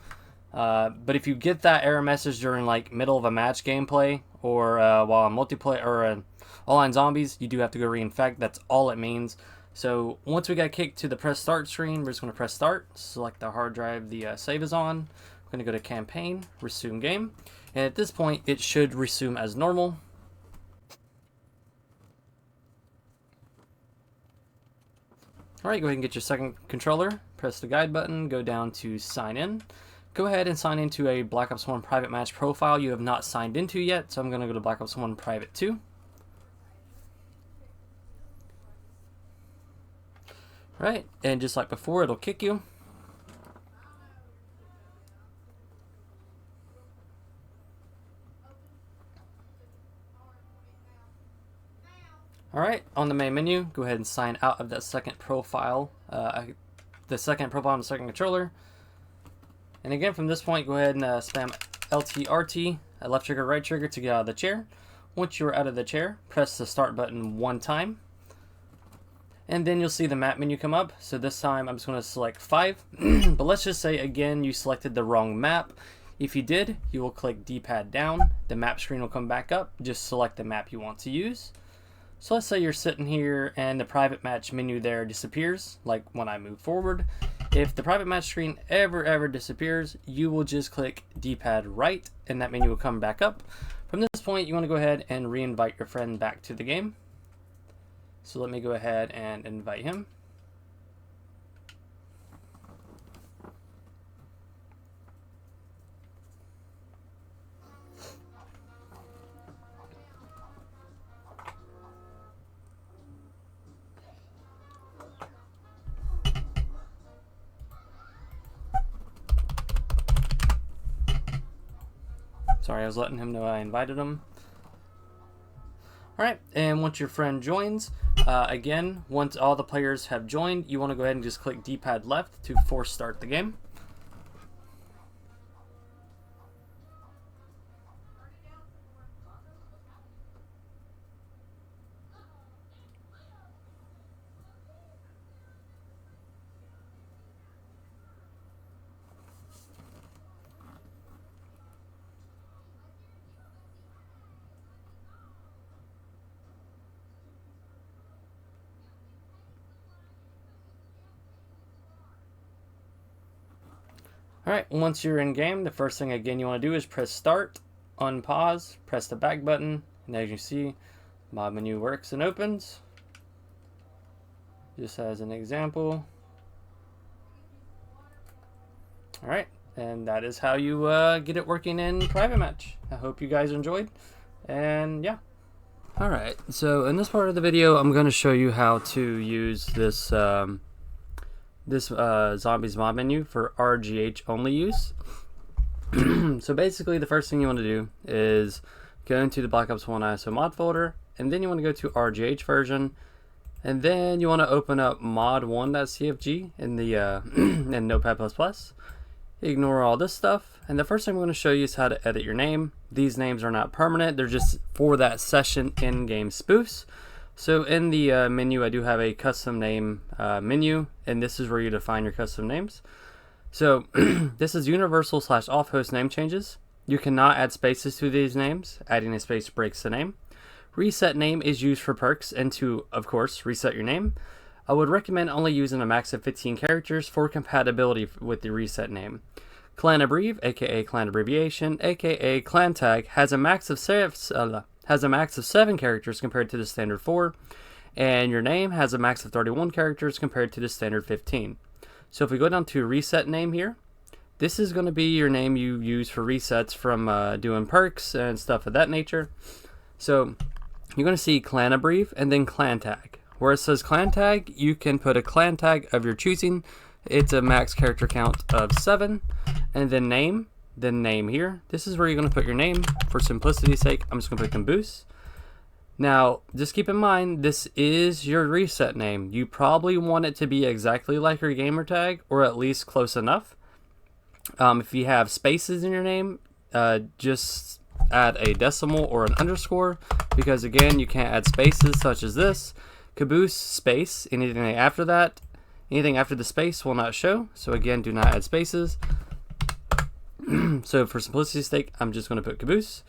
But if you get that error message during like middle of a match gameplay or while on multiplayer or online zombies, you do have to go reinfect. That's all it means. So once we got kicked to the press start screen, we're just going to press start, select the hard drive the save is on. We're going to go to campaign, resume game, and at this point it should resume as normal. Alright, go ahead and get your second controller, press the guide button, go down to sign in. Go ahead and sign into a Black Ops 1 private match profile you have not signed into yet, so I'm going to go to Black Ops 1 private 2. Right, and just like before, it'll kick you. Alright, on the main menu, go ahead and sign out of that second profile, on the second controller. And again, from this point, go ahead and spam LT, RT, left trigger, right trigger to get out of the chair. Once you're out of the chair, press the start button one time. And then you'll see the map menu come up. So this time I'm just going to select 5. But let's just say again you selected the wrong map. If you did, you will click D-pad down. The map screen will come back up. Just select the map you want to use. So let's say you're sitting here and the private match menu there disappears, like when I move forward. If the private match screen ever disappears, you will just click D-pad right and that menu will come back up. From this point, you want to go ahead and re-invite your friend back to the game. So let me go ahead and invite him. Sorry, I was letting him know I invited him. Alright, and once your friend joins, again, once all the players have joined, you want to go ahead and just click D-pad left to force start the game. Alright, once you're in game, the first thing again you want to do is press start, unpause, press the back button, and as you see, mod menu works and opens. Just as an example. Alright, and that is how you get it working in private match. I hope you guys enjoyed, and yeah. Alright, so in this part of the video, I'm going to show you how to use this zombies mod menu for RGH only use. So basically the first thing you want to do is go into the Black Ops 1 ISO mod folder, and then you want to go to RGH version, and then you want to open up mod1.cfg in the in Notepad++. Ignore all this stuff, and the first thing I'm going to show you is how to edit your name. These names are not permanent, they're just for that session in-game spoofs. So in the menu, I do have a custom name menu, and this is where you define your custom names. So this is universal / off host name changes. You cannot add spaces to these names. Adding a space breaks the name. Reset name is used for perks and to, of course, reset your name. I would recommend only using a max of 15 characters for compatibility with the reset name. Clan abbrev, aka clan abbreviation, aka clan tag, has a max of has a max of 7 characters compared to the standard 4, and your name has a max of 31 characters compared to the standard 15. So if we go down to reset name here, this is going to be your name you use for resets from doing perks and stuff of that nature. So you're going to see clan abbrev and then clan tag. Where it says clan tag, you can put a clan tag of your choosing. It's a max character count of 7, and then name here. This is where you're going to put your name. For simplicity's sake, I'm just going to put Caboose. Now, just keep in mind, this is your reset name. You probably want it to be exactly like your gamer tag, or at least close enough. If you have spaces in your name, just add a decimal or an underscore, because again, you can't add spaces such as this. Caboose space, anything after that, anything after the space will not show. So again, do not add spaces. So for simplicity's sake, I'm just going to put Caboose.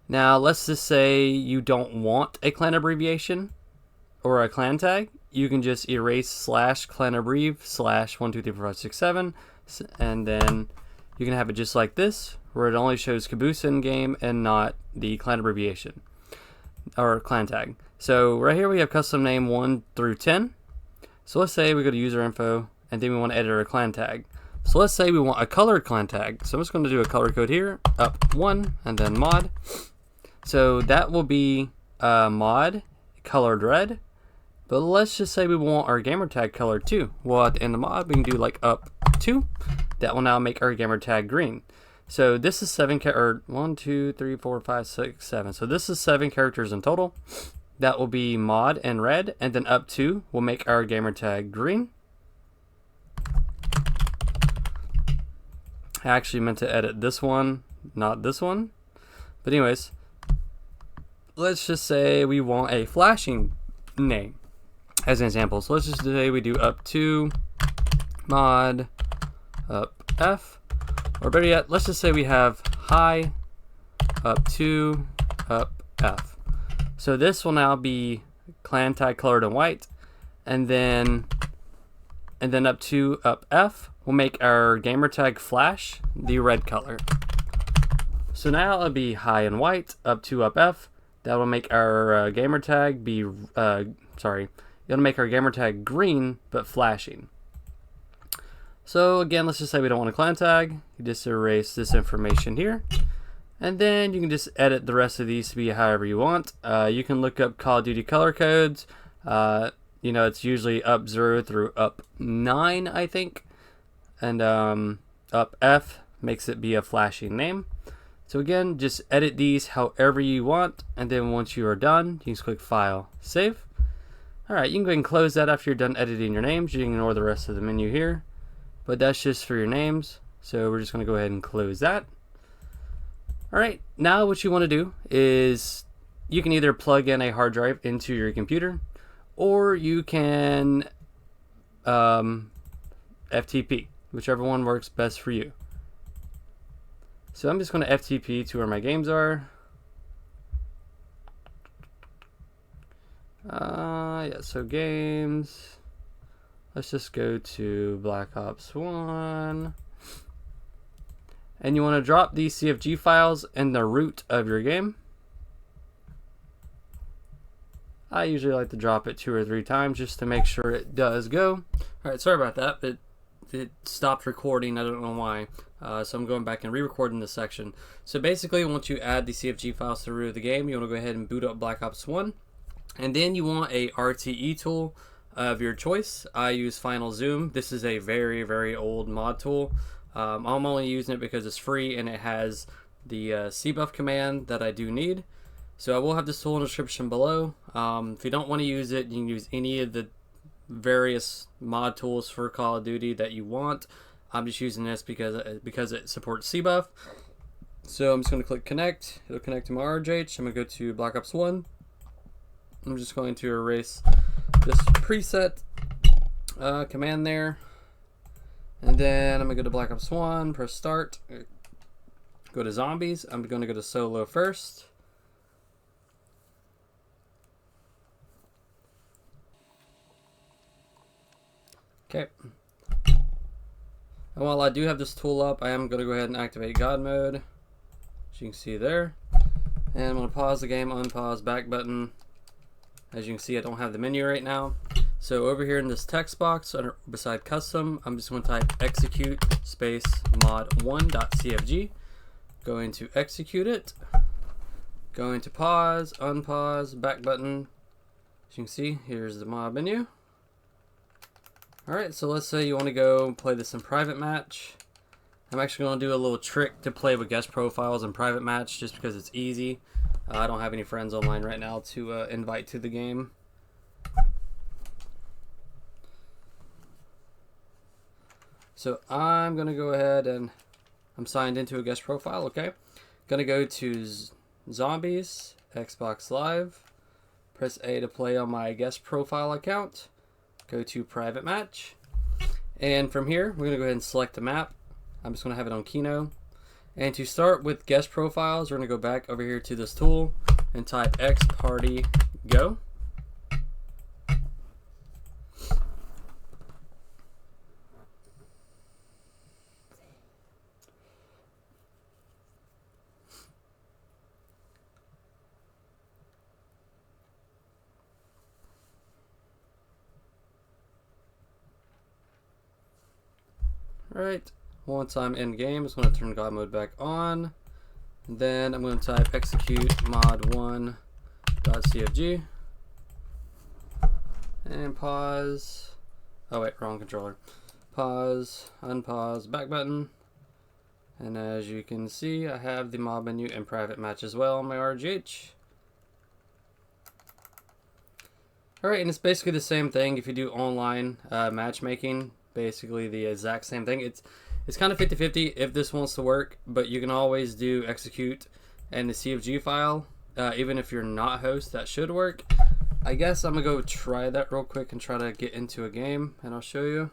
Now, let's just say you don't want a clan abbreviation or a clan tag. You can just erase /clan abbrev /1 2 3 4 5 6 7, and then you can have it just like this, where it only shows Caboose in game and not the clan abbreviation or clan tag. So right here we have custom name 1 through 10. So let's say we go to user info, and then we want to edit our clan tag. So let's say we want a colored clan tag. So I'm just going to do a color code here, up 1, and then mod. So that will be mod colored red. But let's just say we want our gamer tag colored too. Well, in the mod, we can do like up 2. That will now make our gamer tag green. So this is 7 or 1 2 3 4 5 6 7. So this is 7 characters in total. That will be mod and red, and then up 2 will make our gamer tag green. I actually meant to edit this one, not this one. But anyways, let's just say we want a flashing name as an example. So let's just say we do up 2 mod up F, or better yet, let's just say we have high up 2 up F. So this will now be clan tag colored in white, and then up 2 up F will make our gamer tag flash the red color. So now it'll be high and white, up 2 up F. That will make our gamer tag be it'll make our gamer tag green but flashing. So again, let's just say we don't want a clan tag. You just erase this information here. And then you can just edit the rest of these to be however you want. You can look up Call of Duty color codes. You know, it's usually up 0 through up 9, I think. And up F makes it be a flashing name. So again, just edit these however you want. And then once you are done, you can just click File, Save. Alright, you can go ahead and close that after you're done editing your names. You can ignore the rest of the menu here. But that's just for your names. So we're just going to go ahead and close that. Alright, now what you want to do is you can either plug in a hard drive into your computer, or you can FTP, whichever one works best for you. So I'm just going to FTP to where my games are. Yeah, so games. Let's just go to Black Ops 1. And you want to drop these CFG files in the root of your game. I usually like to drop it 2 or 3 times just to make sure it does go. Alright, sorry about that, but it stopped recording. I don't know why. So I'm going back and re-recording this section. So basically, once you add the CFG files to the root of the game, you want to go ahead and boot up Black Ops 1. And then you want a RTE tool of your choice. I use Final Zoom. This is a very, very old mod tool. I'm only using it because it's free and it has the cbuff command that I do need. So I will have this tool in the description below. If you don't want to use it, you can use any of the various mod tools for Call of Duty that you want. I'm just using this because it supports cbuff. So I'm just going to click connect. It'll connect to my RJH. I'm going to go to Black Ops 1. I'm just going to erase this preset command there. And then I'm going to go to Black Ops 1, press start, go to zombies. I'm going to go to solo first. Okay. And while I do have this tool up, I am going to go ahead and activate God mode, as you can see there. And I'm going to pause the game, unpause, back button. As you can see, I don't have the menu right now. So over here in this text box beside custom, I'm just going to type execute space mod1.cfg. Going to execute it. Going to pause, unpause, back button. As you can see, here's the mod menu. Alright, so let's say you want to go play this in private match. I'm actually going to do a little trick to play with guest profiles in private match just because it's easy. I don't have any friends online right now to invite to the game. So I'm going to go ahead and I'm signed into a guest profile, okay? Going to go to Zombies, Xbox Live. Press A to play on my guest profile account. Go to private match. And from here, we're going to go ahead and select the map. I'm just going to have it on Kino. And to start with guest profiles, we're going to go back over here to this tool and type X party go. Alright, once I'm in game, I'm just going to turn God mode back on. Then I'm going to type execute mod1.cfg and pause. Oh wait, wrong controller. Pause, unpause, back button. And as you can see, I have the mod menu and private match as well on my RGH. Alright, and it's basically the same thing if you do online matchmaking. Basically the exact same thing. It's kind of 50-50 if this wants to work, but you can always do execute and the CFG file. Even if you're not host, that should work. I guess I'm gonna go try that real quick and try to get into a game, and I'll show you.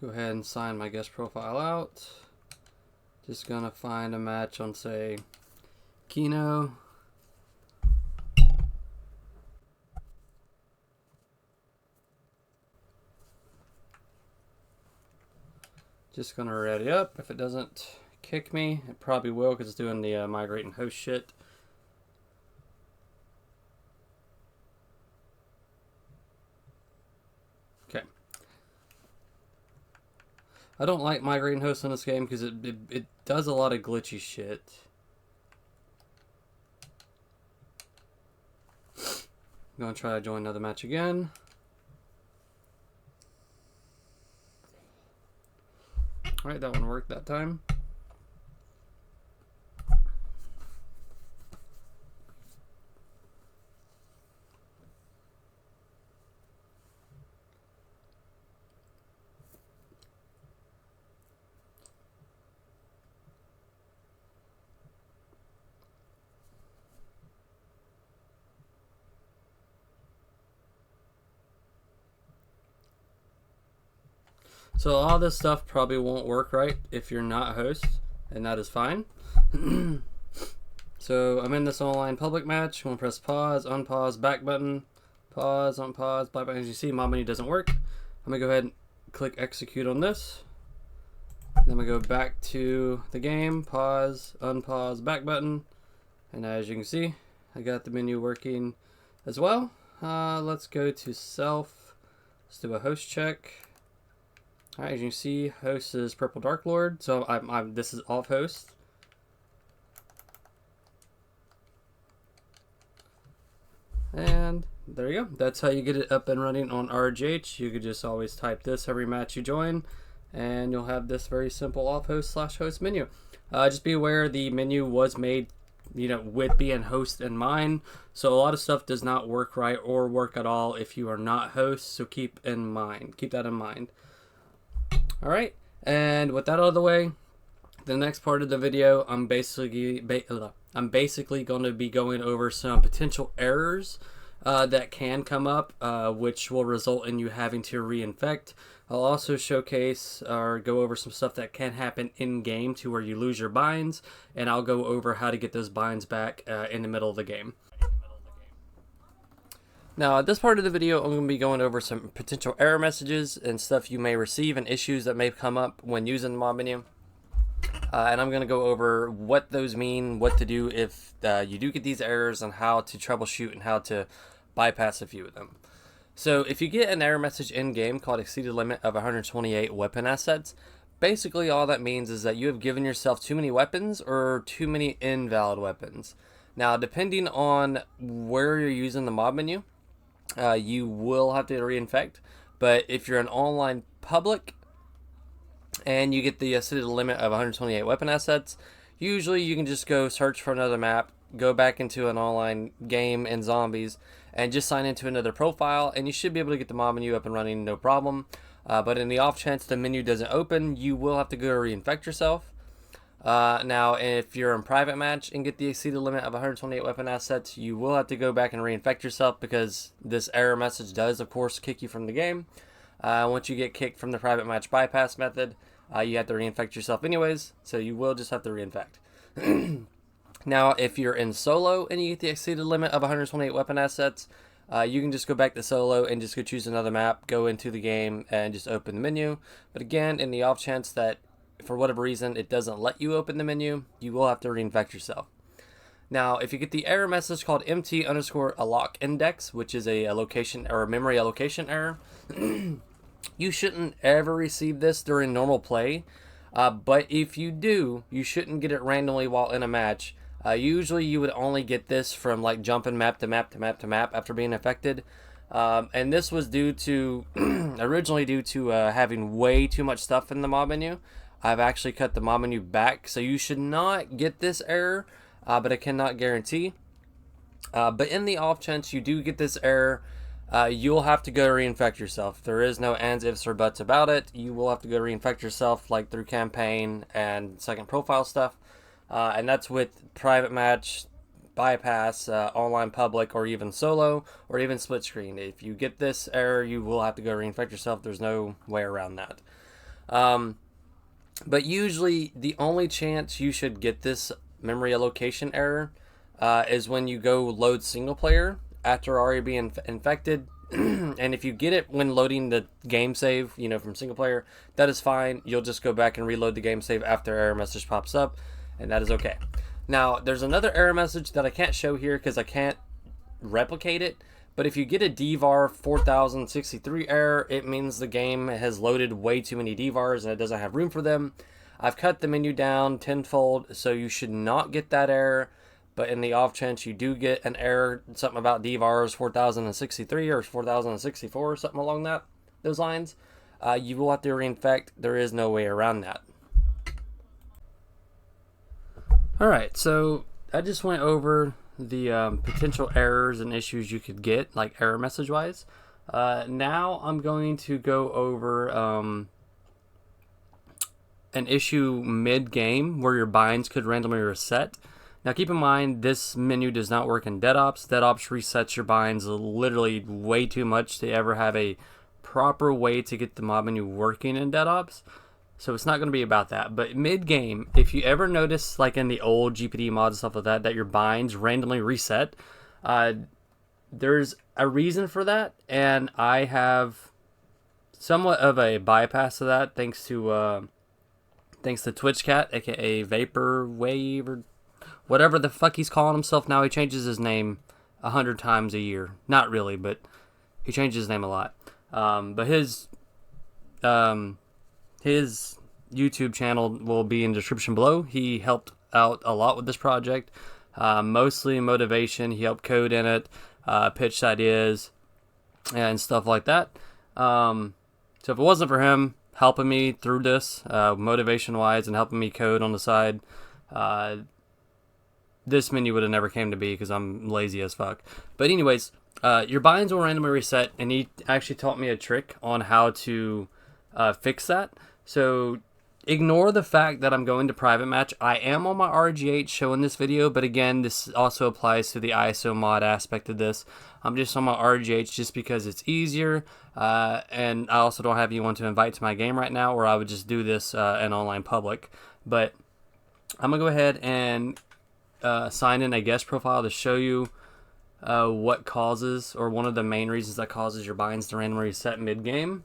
Go ahead and sign my guest profile out. Just gonna find a match on, say, Kino. Just gonna ready up. If it doesn't kick me, it probably will because it's doing the migrating host shit. Okay. I don't like migrating hosts in this game because it does a lot of glitchy shit. I'm going to try to join another match again. Alright, that one worked that time. So a lot of this stuff probably won't work right if you're not host, and that is fine. So I'm in this online public match. I'm going to press pause, unpause, back button, pause, unpause, back button. As you see, my menu doesn't work. I'm going to go ahead and click execute on this. Then we go back to the game, pause, unpause, back button. And as you can see, I got the menu working as well. Let's go to self. Let's do a host check. Alright, as you can see, host is Purple Dark Lord, so this is off host. And there you go. That's how you get it up and running on RGH. You could just always type this every match you join, and you'll have this very simple off host / host menu. Just be aware the menu was made, with being host in mind, so a lot of stuff does not work right or work at all if you are not host. So keep that in mind. Alright, and with that out of the way, the next part of the video, I'm basically going to be going over some potential errors that can come up, which will result in you having to reinfect. I'll also showcase or go over some stuff that can happen in-game to where you lose your binds, and I'll go over how to get those binds back in the middle of the game. Now, at this part of the video, I'm going to be going over some potential error messages and stuff you may receive and issues that may come up when using the mod menu. And I'm going to go over what those mean, what to do if you do get these errors, and how to troubleshoot and how to bypass a few of them. So if you get an error message in-game called exceeded limit of 128 weapon assets, basically all that means is that you have given yourself too many weapons or too many invalid weapons. Now, depending on where you're using the mod menu, you will have to reinfect. But if you're an online public and you get the exceeded limit of 128 weapon assets, usually you can just go search for another map, go back into an online game in Zombies, and just sign into another profile, and you should be able to get the mod menu up and running no problem. But in the off chance the menu doesn't open, you will have to go reinfect yourself. Now, if you're in private match and get the exceeded limit of 128 weapon assets, you will have to go back and reinfect yourself, because this error message does, of course, kick you from the game. Once you get kicked from the private match bypass method, you have to reinfect yourself anyways, so you will just have to reinfect. Now, if you're in solo and you get the exceeded limit of 128 weapon assets, you can just go back to solo and just go choose another map, go into the game, and just open the menu. But again, in the off chance that for whatever reason it doesn't let you open the menu, you will have to reinfect yourself. Now, if you get the error message called MT_alot index, which is a location or a memory allocation error, you shouldn't ever receive this during normal play. But if you do, you shouldn't get it randomly while in a match. Usually you would only get this from like jumping map to map to map to map after being affected. And this was due to, originally due to having way too much stuff in the mod menu. I've actually cut the mod menu back, so you should not get this error, but I cannot guarantee. But in the off chance you do get this error, you'll have to go reinfect yourself. There is no ands, ifs, or buts about it. You will have to go reinfect yourself, like through campaign and second profile stuff. And that's with private match, bypass, online public, or even solo, or even split screen. If you get this error, you will have to go reinfect yourself. There's no way around that. But usually the only chance you should get this memory allocation error is when you go load single player after already being infected. And if you get it when loading the game save, from single player, that is fine. You'll just go back and reload the game save after error message pops up, and that is okay. Now, there's another error message that I can't show here because I can't replicate it, but if you get a DVAR 4063 error, it means the game has loaded way too many DVARs and it doesn't have room for them. I've cut the menu down tenfold, so you should not get that error. But in the off chance you do get an error, something about DVARs 4063 or 4064, something along those lines, you will have to reinfect. There is no way around that. Alright, so I just went over the potential errors and issues you could get, like error message wise. Now I'm going to go over an issue mid-game where your binds could randomly reset. Now keep in mind, this menu does not work in dead ops. Dead ops resets your binds literally way too much to ever have a proper way to get the mod menu working in dead ops. So it's not going to be about that. But mid-game, if you ever notice, like in the old GPD mods and stuff like that, that your binds randomly reset, there's a reason for that. And I have somewhat of a bypass of that thanks to TwitchCat, aka Vaporwave, or whatever the fuck he's calling himself now. He changes his name 100 times a year. Not really, but he changes his name a lot. But his YouTube channel will be in the description below. He helped out a lot with this project. Mostly motivation. He helped code in it, pitched ideas, and stuff like that. So if it wasn't for him helping me through this, motivation-wise, and helping me code on the side, this menu would have never came to be because I'm lazy as fuck. But anyways, your binds will randomly reset, and he actually taught me a trick on how to fix that. So ignore the fact that I'm going to private match. I am on my RGH showing this video, but again, this also applies to the ISO mod aspect of this. I'm just on my RGH just because it's easier, and I also don't have anyone to invite to my game right now, or I would just do this in online public. But I'm gonna go ahead and sign in a guest profile to show you what causes, or one of the main reasons that causes your binds to randomly reset mid-game.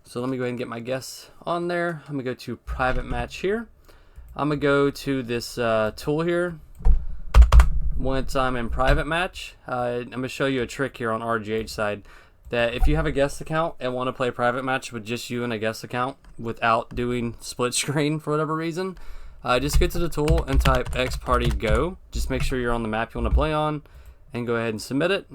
So let me go ahead and get my guess on there. I'm going to go to private match here. I'm going to go to this tool here. Once I'm in private match, I'm going to show you a trick here on RGH side, that if you have a guest account and want to play private match with just you and a guest account without doing split screen for whatever reason, just get to the tool and type X party go. Just make sure you're on the map you want to play on and go ahead and submit it.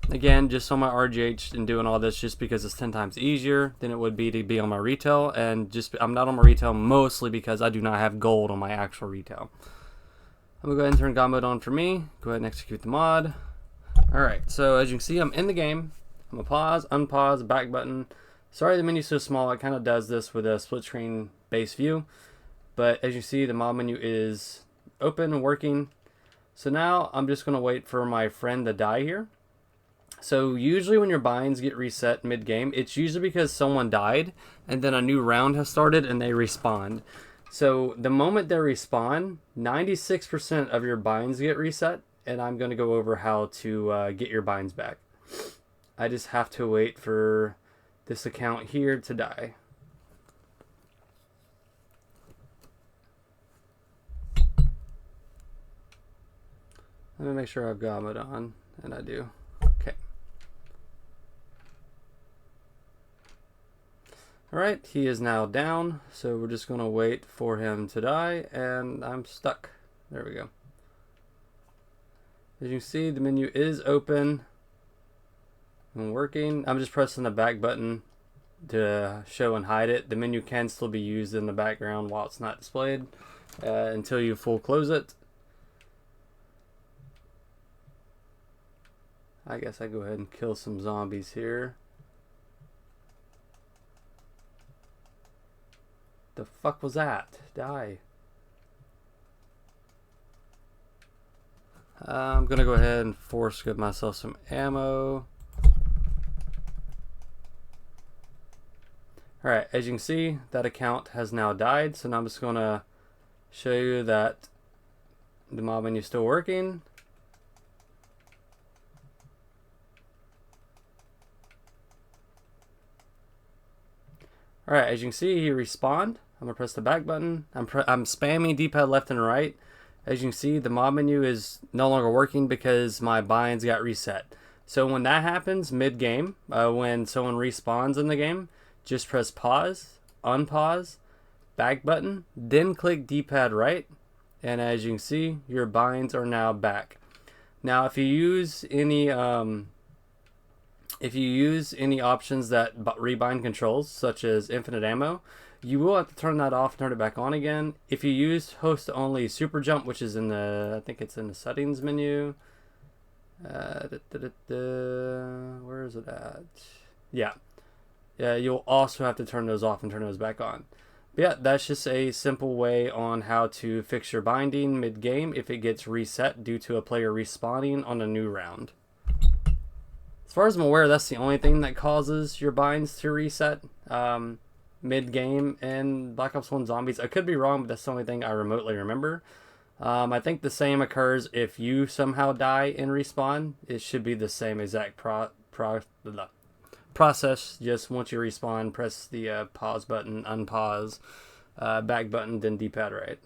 Again, just on my RGH and doing all this just because it's 10 times easier than it would be to be on my retail, and just I'm not on my retail mostly because I do not have gold on my actual retail. I'm gonna go ahead and turn God mode on for me. Go ahead and execute the mod. Alright, so as you can see, I'm in the game. I'm gonna pause, unpause, back button. Sorry the menu's so small, it kind of does this with a split screen base view. But as you see, the mod menu is open and working. So now I'm just gonna wait for my friend to die here. So usually when your binds get reset mid-game, it's usually because someone died and then a new round has started and they respawn. So the moment they respawn, 96% of your binds get reset, and I'm going to go over how to get your binds back. I just have to wait for this account here to die. Let me make sure I've got it on, and I do. Okay. Alright, he is now down, so we're just going to wait for him to die, and I'm stuck. There we go. As you can see, the menu is open and working. I'm just pressing the back button to show and hide it. The menu can still be used in the background while it's not displayed until you full close it. I guess I go ahead and kill some zombies here. The fuck was that? Die. I'm gonna go ahead and force give myself some ammo. Alright, as you can see, that account has now died, so now I'm just gonna show you that the mod menu is still working. Alright, as you can see, he respawned. I'm going to press the back button. I'm spamming D-pad left and right. As you can see, the mod menu is no longer working because my binds got reset. So when that happens mid-game, when someone respawns in the game, just press pause, unpause, back button, then click D-pad right. And as you can see, your binds are now back. Now if you use any options that rebind controls, such as infinite ammo, you will have to turn that off and turn it back on again. If you use host only super jump, which is in the, I think it's in the settings menu. Where is it at? Yeah, you'll also have to turn those off and turn those back on. But yeah, that's just a simple way on how to fix your binding mid-game if it gets reset due to a player respawning on a new round. As far as I'm aware, that's the only thing that causes your binds to reset mid-game in Black Ops 1 Zombies. I could be wrong, but that's the only thing I remotely remember. I think the same occurs if you somehow die and respawn. It should be the same exact process. Just once you respawn, press the pause button, unpause, back button, then D-pad right.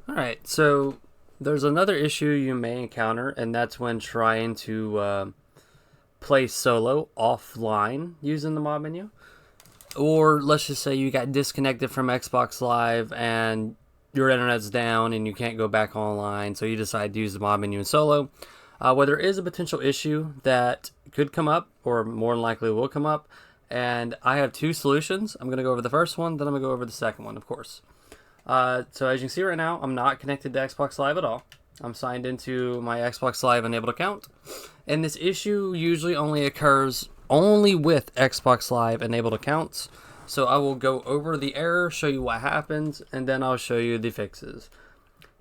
Alright, so there's another issue you may encounter, and that's when trying to play solo offline using the mod menu. Or let's just say you got disconnected from Xbox Live and your internet's down and you can't go back online, so you decide to use the mod menu in solo. Well, there is a potential issue that could come up, or more than likely will come up, and I have two solutions. I'm going to go over the first one, then I'm going to go over the second one, of course. So as you can see right now, I'm not connected to Xbox Live at all. I'm signed into my Xbox Live enabled account, and this issue usually only occurs with Xbox Live enabled accounts. So I will go over the error, show you what happens, and then I'll show you the fixes.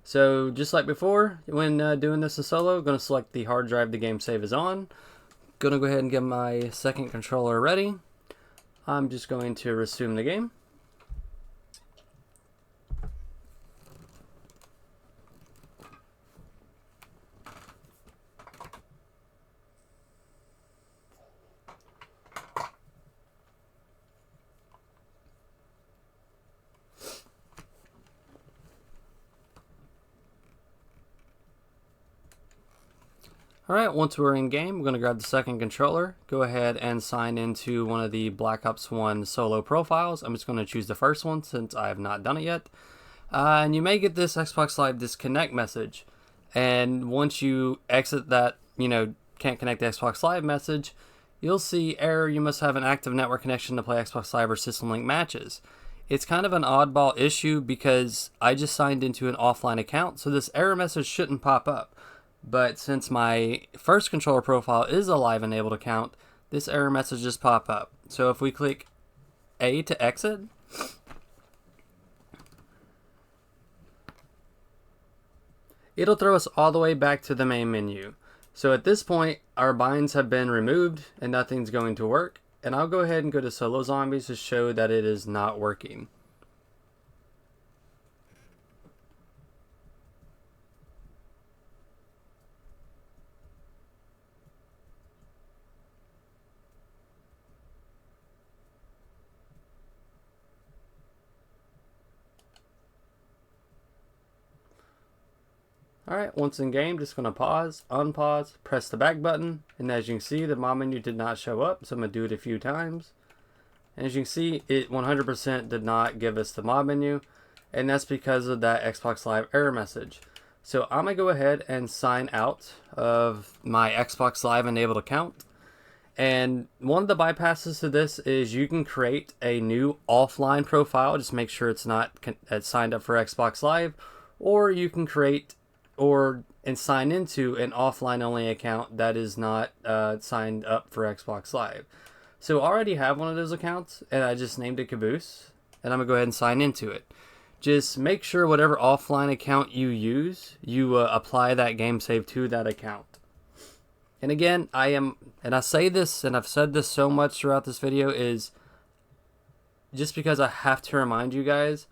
So just like before, when doing this in solo, I'm going to select the hard drive the game save is on. Going to go ahead and get my second controller ready. I'm just going to resume the game. Alright, once we're in game, we're going to grab the second controller, go ahead and sign into one of the Black Ops 1 solo profiles. I'm just going to choose the first one since I have not done it yet. And you may get this Xbox Live disconnect message. And once you exit that, can't connect the Xbox Live message, you'll see error, you must have an active network connection to play Xbox Live or System Link matches. It's kind of an oddball issue because I just signed into an offline account, so this error message shouldn't pop up. But since my first controller profile is a live enabled account, this error message just pop up. So if we click A to exit, it'll throw us all the way back to the main menu. So at this point, our binds have been removed and nothing's going to work. And I'll go ahead and go to Solo Zombies to show that it is not working. Alright, once in game, just going to pause, unpause, press the back button, and as you can see, the mod menu did not show up, so I'm going to do it a few times. And as you can see, it 100% did not give us the mod menu, and that's because of that Xbox Live error message. So I'm going to go ahead and sign out of my Xbox Live enabled account. And one of the bypasses to this is you can create a new offline profile, just make sure it's not signed up for Xbox Live, or you can create and sign into an offline only account that is not signed up for Xbox Live. So I already have one of those accounts and I just named it Caboose, and I'm gonna go ahead and sign into it. Just make sure whatever offline account you use, you apply that Gamesave to that account. And again, I say this, and I've said this so much throughout this video, is just because I have to remind you guys,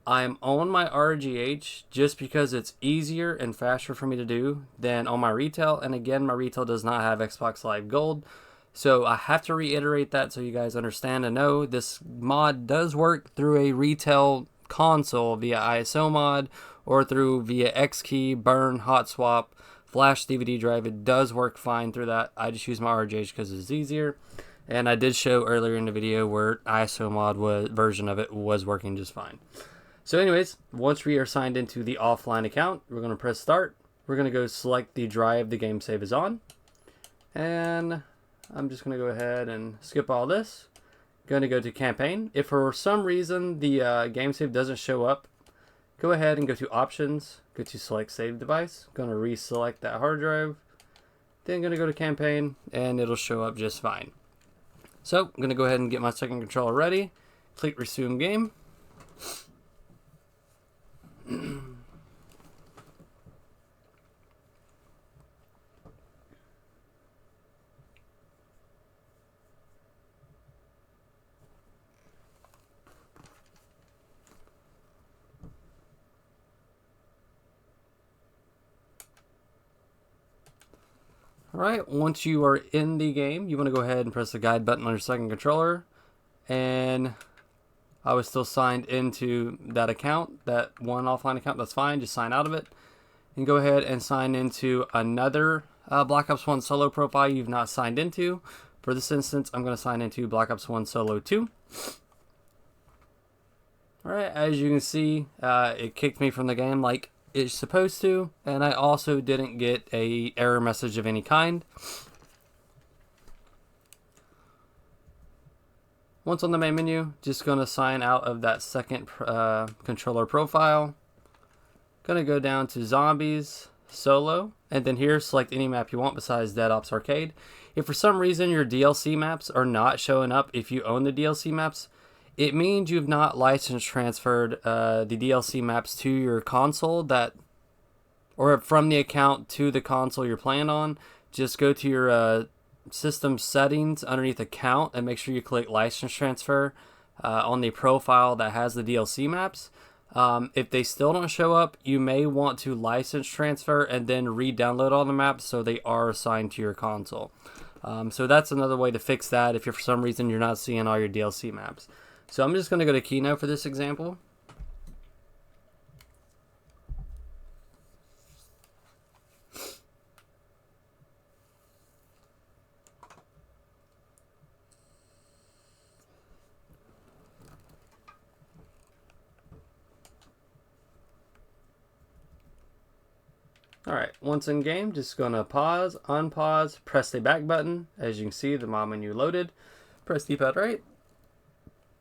I'm on my RGH just because it's easier and faster for me to do than on my retail. And again, my retail does not have Xbox Live Gold. So I have to reiterate that so you guys understand and know this mod does work through a retail console via ISO mod or through via Xkey, Burn, Hot Swap, Flash DVD drive. It does work fine through that. I just use my RGH because it's easier. And I did show earlier in the video where ISO mod version of it was working just fine. So anyways, once we are signed into the offline account, we're going to press start. We're going to go select the drive the game save is on. And I'm just going to go ahead and skip all this. Going to go to campaign. If for some reason the game save doesn't show up, go ahead and go to options, go to select save device. Going to reselect that hard drive. Then going to go to campaign and it'll show up just fine. So I'm going to go ahead and get my second controller ready. Click resume game. Alright, once you are in the game, you want to go ahead and press the guide button on your second controller. And I was still signed into that account, that one offline account, that's fine, just sign out of it. And go ahead and sign into another Black Ops 1 solo profile you've not signed into. For this instance, I'm going to sign into Black Ops 1 Solo 2. Alright, as you can see, it kicked me from the game like it's supposed to, and I also didn't get a error message of any kind. Once on the main menu, just going to sign out of that second controller profile. Going to go down to Zombies, Solo, and then here select any map you want besides Dead Ops Arcade. If for some reason your DLC maps are not showing up if you own the DLC maps, it means you've not license transferred the DLC maps to your console or from the account to the console you're playing on. Just go to your system settings underneath account and make sure you click license transfer on the profile that has the DLC maps. If they still don't show up, you may want to license transfer and then re-download all the maps so they are assigned to your console. So that's another way to fix that if you're, for some reason you're not seeing all your DLC maps. So I'm just going to go to Keynote for this example. Alright, once in game, just gonna pause, unpause, press the back button. As you can see, the mod menu loaded. Press D-pad right.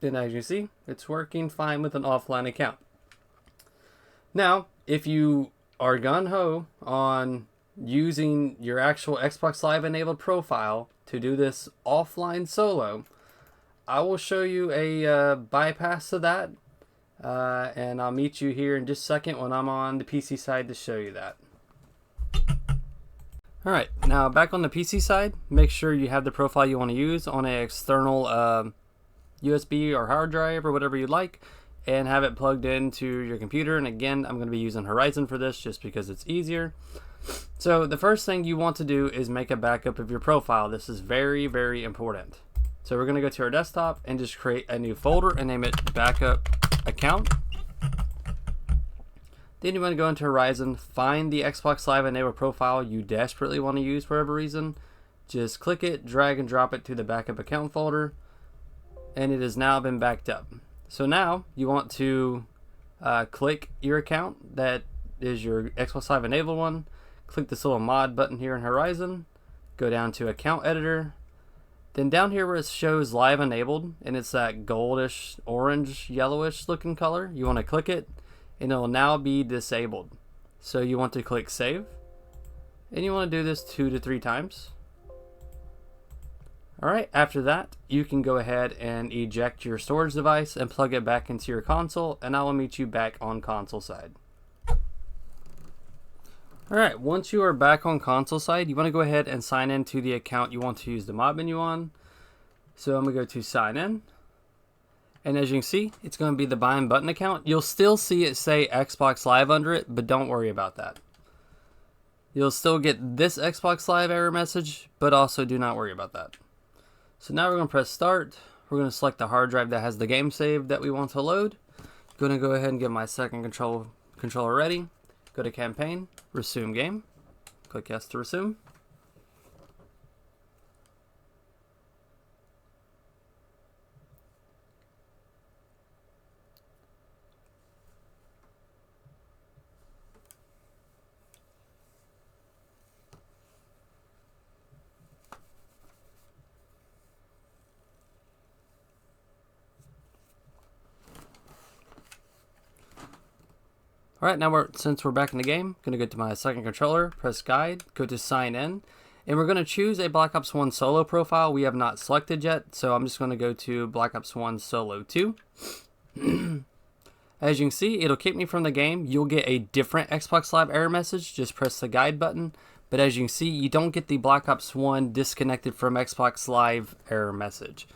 And as you see, it's working fine with an offline account. Now, if you are gung-ho on using your actual Xbox Live enabled profile to do this offline solo, I will show you a bypass to that. And I'll meet you here in just a second when I'm on the PC side to show you that. Alright, now back on the PC side, make sure you have the profile you want to use on an external USB or hard drive or whatever you like, and have it plugged into your computer. And again, I'm going to be using Horizon for this just because it's easier. So the first thing you want to do is make a backup of your profile. This is very, very important. So we're going to go to our desktop and just create a new folder and name it Backup Account. Then you want to go into Horizon, find the Xbox Live enabled profile you desperately want to use for whatever reason. Just click it, drag and drop it to the backup account folder, and it has now been backed up. So now you want to click your account that is your Xbox Live enabled one. Click this little mod button here in Horizon, go down to account editor, then down here where it shows live enabled and it's that goldish, orange, yellowish looking color, you want to click it and it will now be disabled. So you want to click save, and you want to do this 2 to 3 times. Alright, after that you can go ahead and eject your storage device and plug it back into your console, and I will meet you back on console side. Alright, once you are back on console side, you want to go ahead and sign in to the account you want to use the mod menu on. So I'm going to go to sign in. And as you can see, it's going to be the bind button account. You'll still see it say Xbox Live under it, but don't worry about that. You'll still get this Xbox Live error message, but also do not worry about that. So now we're going to press start. We're going to select the hard drive that has the game save that we want to load. I'm going to go ahead and get my second controller ready. Go to campaign, resume game. Click yes to resume. Alright, now since we're back in the game, I'm going to go to my second controller, press guide, go to sign in, and we're going to choose a Black Ops 1 solo profile we have not selected yet, so I'm just going to go to Black Ops 1 Solo 2. As you can see, it'll kick me from the game. You'll get a different Xbox Live error message, just press the guide button, but as you can see, you don't get the Black Ops 1 disconnected from Xbox Live error message.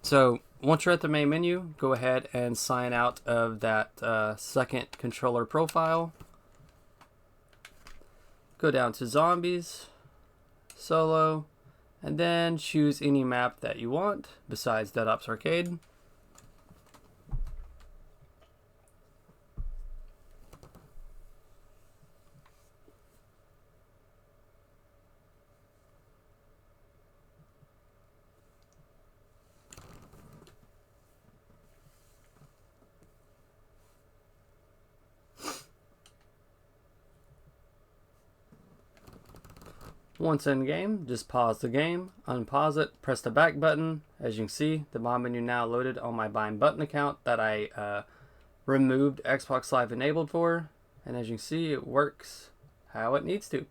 So once you're at the main menu, go ahead and sign out of that second controller profile. Go down to Zombies, Solo, and then choose any map that you want besides Dead Ops Arcade. Once in game, just pause the game, unpause it, press the back button. As you can see, the mod menu now loaded on my bind button account that I removed Xbox Live enabled for. And as you can see, it works how it needs to.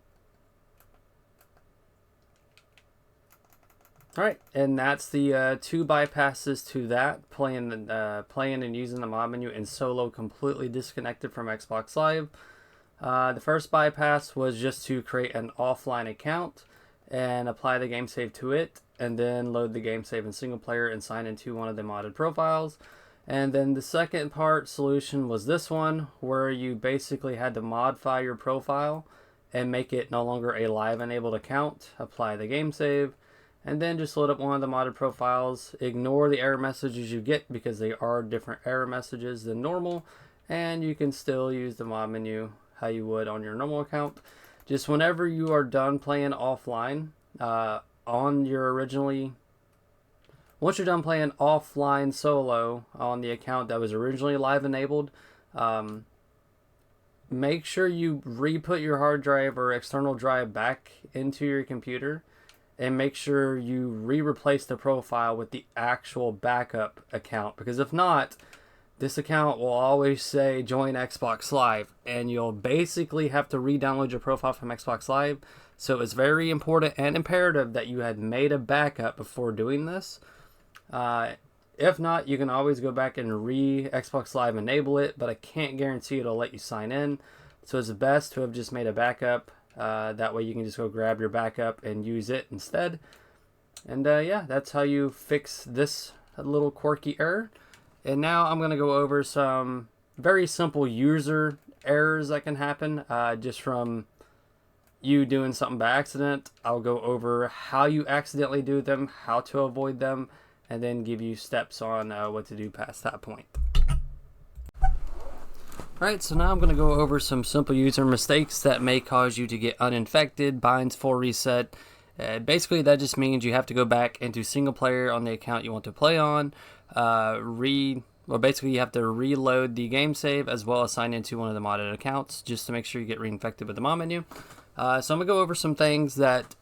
Alright, and that's the 2 bypasses to that, playing and using the mod menu in solo completely disconnected from Xbox Live. The first bypass was just to create an offline account, and apply the game save to it, and then load the game save in single player and sign into one of the modded profiles. And then the second part solution was this one, where you basically had to modify your profile and make it no longer a live enabled account, apply the game save, and then just load up one of the modded profiles. Ignore the error messages you get because they are different error messages than normal, and you can still use the mod menu how you would on your normal account. Just whenever you are done playing offline, once you're done playing offline solo on the account that was originally live enabled, make sure you re-put your hard drive or external drive back into your computer, and make sure you replace the profile with the actual backup account, because if not, this account will always say join Xbox Live, and you'll basically have to re-download your profile from Xbox Live. So it's very important and imperative that you had made a backup before doing this. If not, you can always go back and Xbox Live enable it, but I can't guarantee it'll let you sign in. So it's best to have just made a backup. That way you can just go grab your backup and use it instead. And yeah, that's how you fix this little quirky error. And now I'm going to go over some very simple user errors that can happen just from you doing something by accident. I'll go over how you accidentally do them, how to avoid them, and then give you steps on what to do past that point. Alright, so now I'm going to go over some simple user mistakes that may cause you to get uninfected, binds full reset. Basically, that just means you have to go back into single player on the account you want to play on. Basically, you have to reload the game save as well as sign into one of the modded accounts just to make sure you get reinfected with the mod menu. So I'm going to go over some things that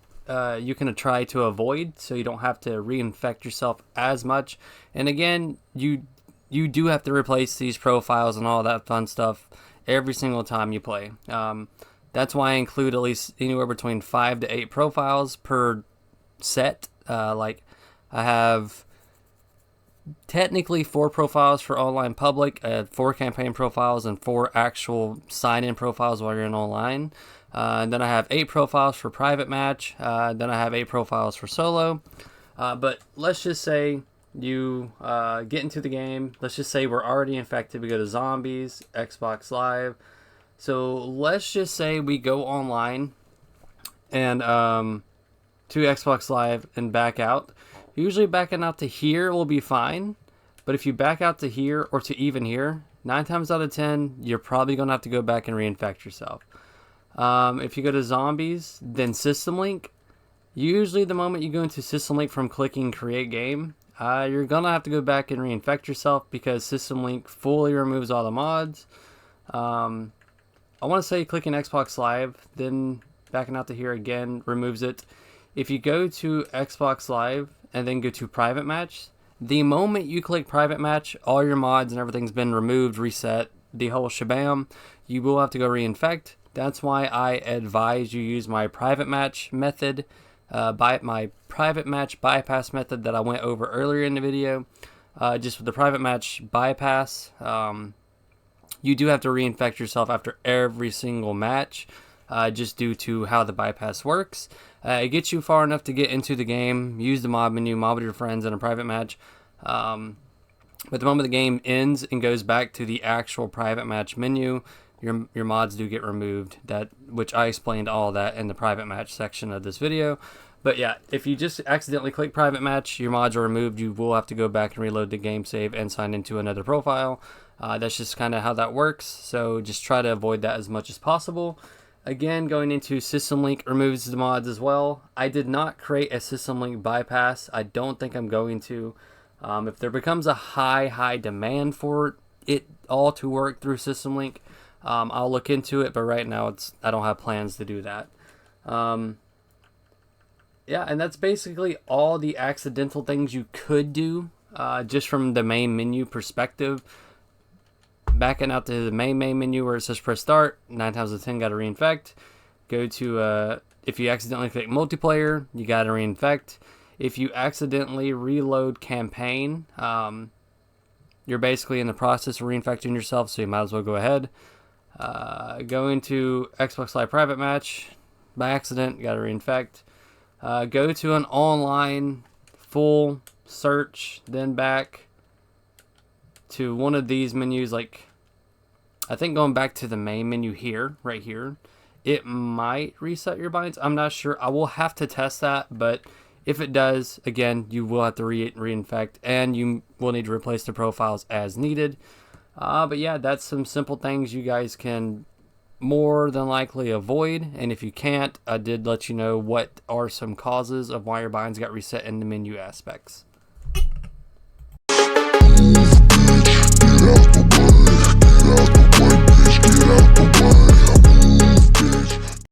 you can try to avoid so you don't have to reinfect yourself as much. And again, you do have to replace these profiles and all that fun stuff every single time you play. That's why I include at least anywhere between 5 to 8 profiles per set. Like I have technically 4 profiles for online public, 4 campaign profiles, and 4 actual sign-in profiles while you're in online. And then I have 8 profiles for private match. Then I have 8 profiles for solo. But let's just say you get into the game. Let's just say we're already infected. We go to Zombies, Xbox Live. So let's just say we go online and to Xbox Live and back out. Usually backing out to here will be fine. But if you back out to here or to even here, 9 times out of 10, you're probably going to have to go back and reinfect yourself. If you go to Zombies, then System Link. Usually the moment you go into System Link from clicking Create Game, you're going to have to go back and reinfect yourself because System Link fully removes all the mods. I want to say clicking Xbox Live, then backing out to here again removes it. If you go to Xbox Live and then go to Private Match, the moment you click Private Match, all your mods and everything's been removed, reset, the whole shabam. You will have to go reinfect. That's why I advise you use my private match method, my private match bypass method that I went over earlier in the video. Just with the private match bypass, you do have to reinfect yourself after every single match, just due to how the bypass works. It gets you far enough to get into the game, use the mod menu, mob with your friends in a private match. But the moment the game ends and goes back to the actual private match menu, your mods do get removed, which I explained all that in the private match section of this video. But yeah, if you just accidentally click private match, your mods are removed. You will have to go back and reload the game save and sign into another profile. That's just kind of how that works. So just try to avoid that as much as possible. Again, going into System Link removes the mods as well. I did not create a System Link bypass. I don't think I'm going to. If there becomes a high demand for it all to work through System Link, I'll look into it, but right now I don't have plans to do that. Yeah, and that's basically all the accidental things you could do, just from the main menu perspective. Backing out to the main menu where it says press start, 9 times out of 10 got to reinfect. Go to, if you accidentally click multiplayer, you got to reinfect. If you accidentally reload campaign, you're basically in the process of reinfecting yourself, so you might as well go ahead. Go into Xbox Live Private Match by accident, got to reinfect. Go to an online full search, then back to one of these menus, like I think going back to the main menu here, right here, it might reset your binds. I'm not sure. I will have to test that, but if it does, again, you will have to reinfect, and you will need to replace the profiles as needed. But yeah, that's some simple things you guys can more than likely avoid. And if you can't, I did let you know what are some causes of why your binds got reset in the menu aspects.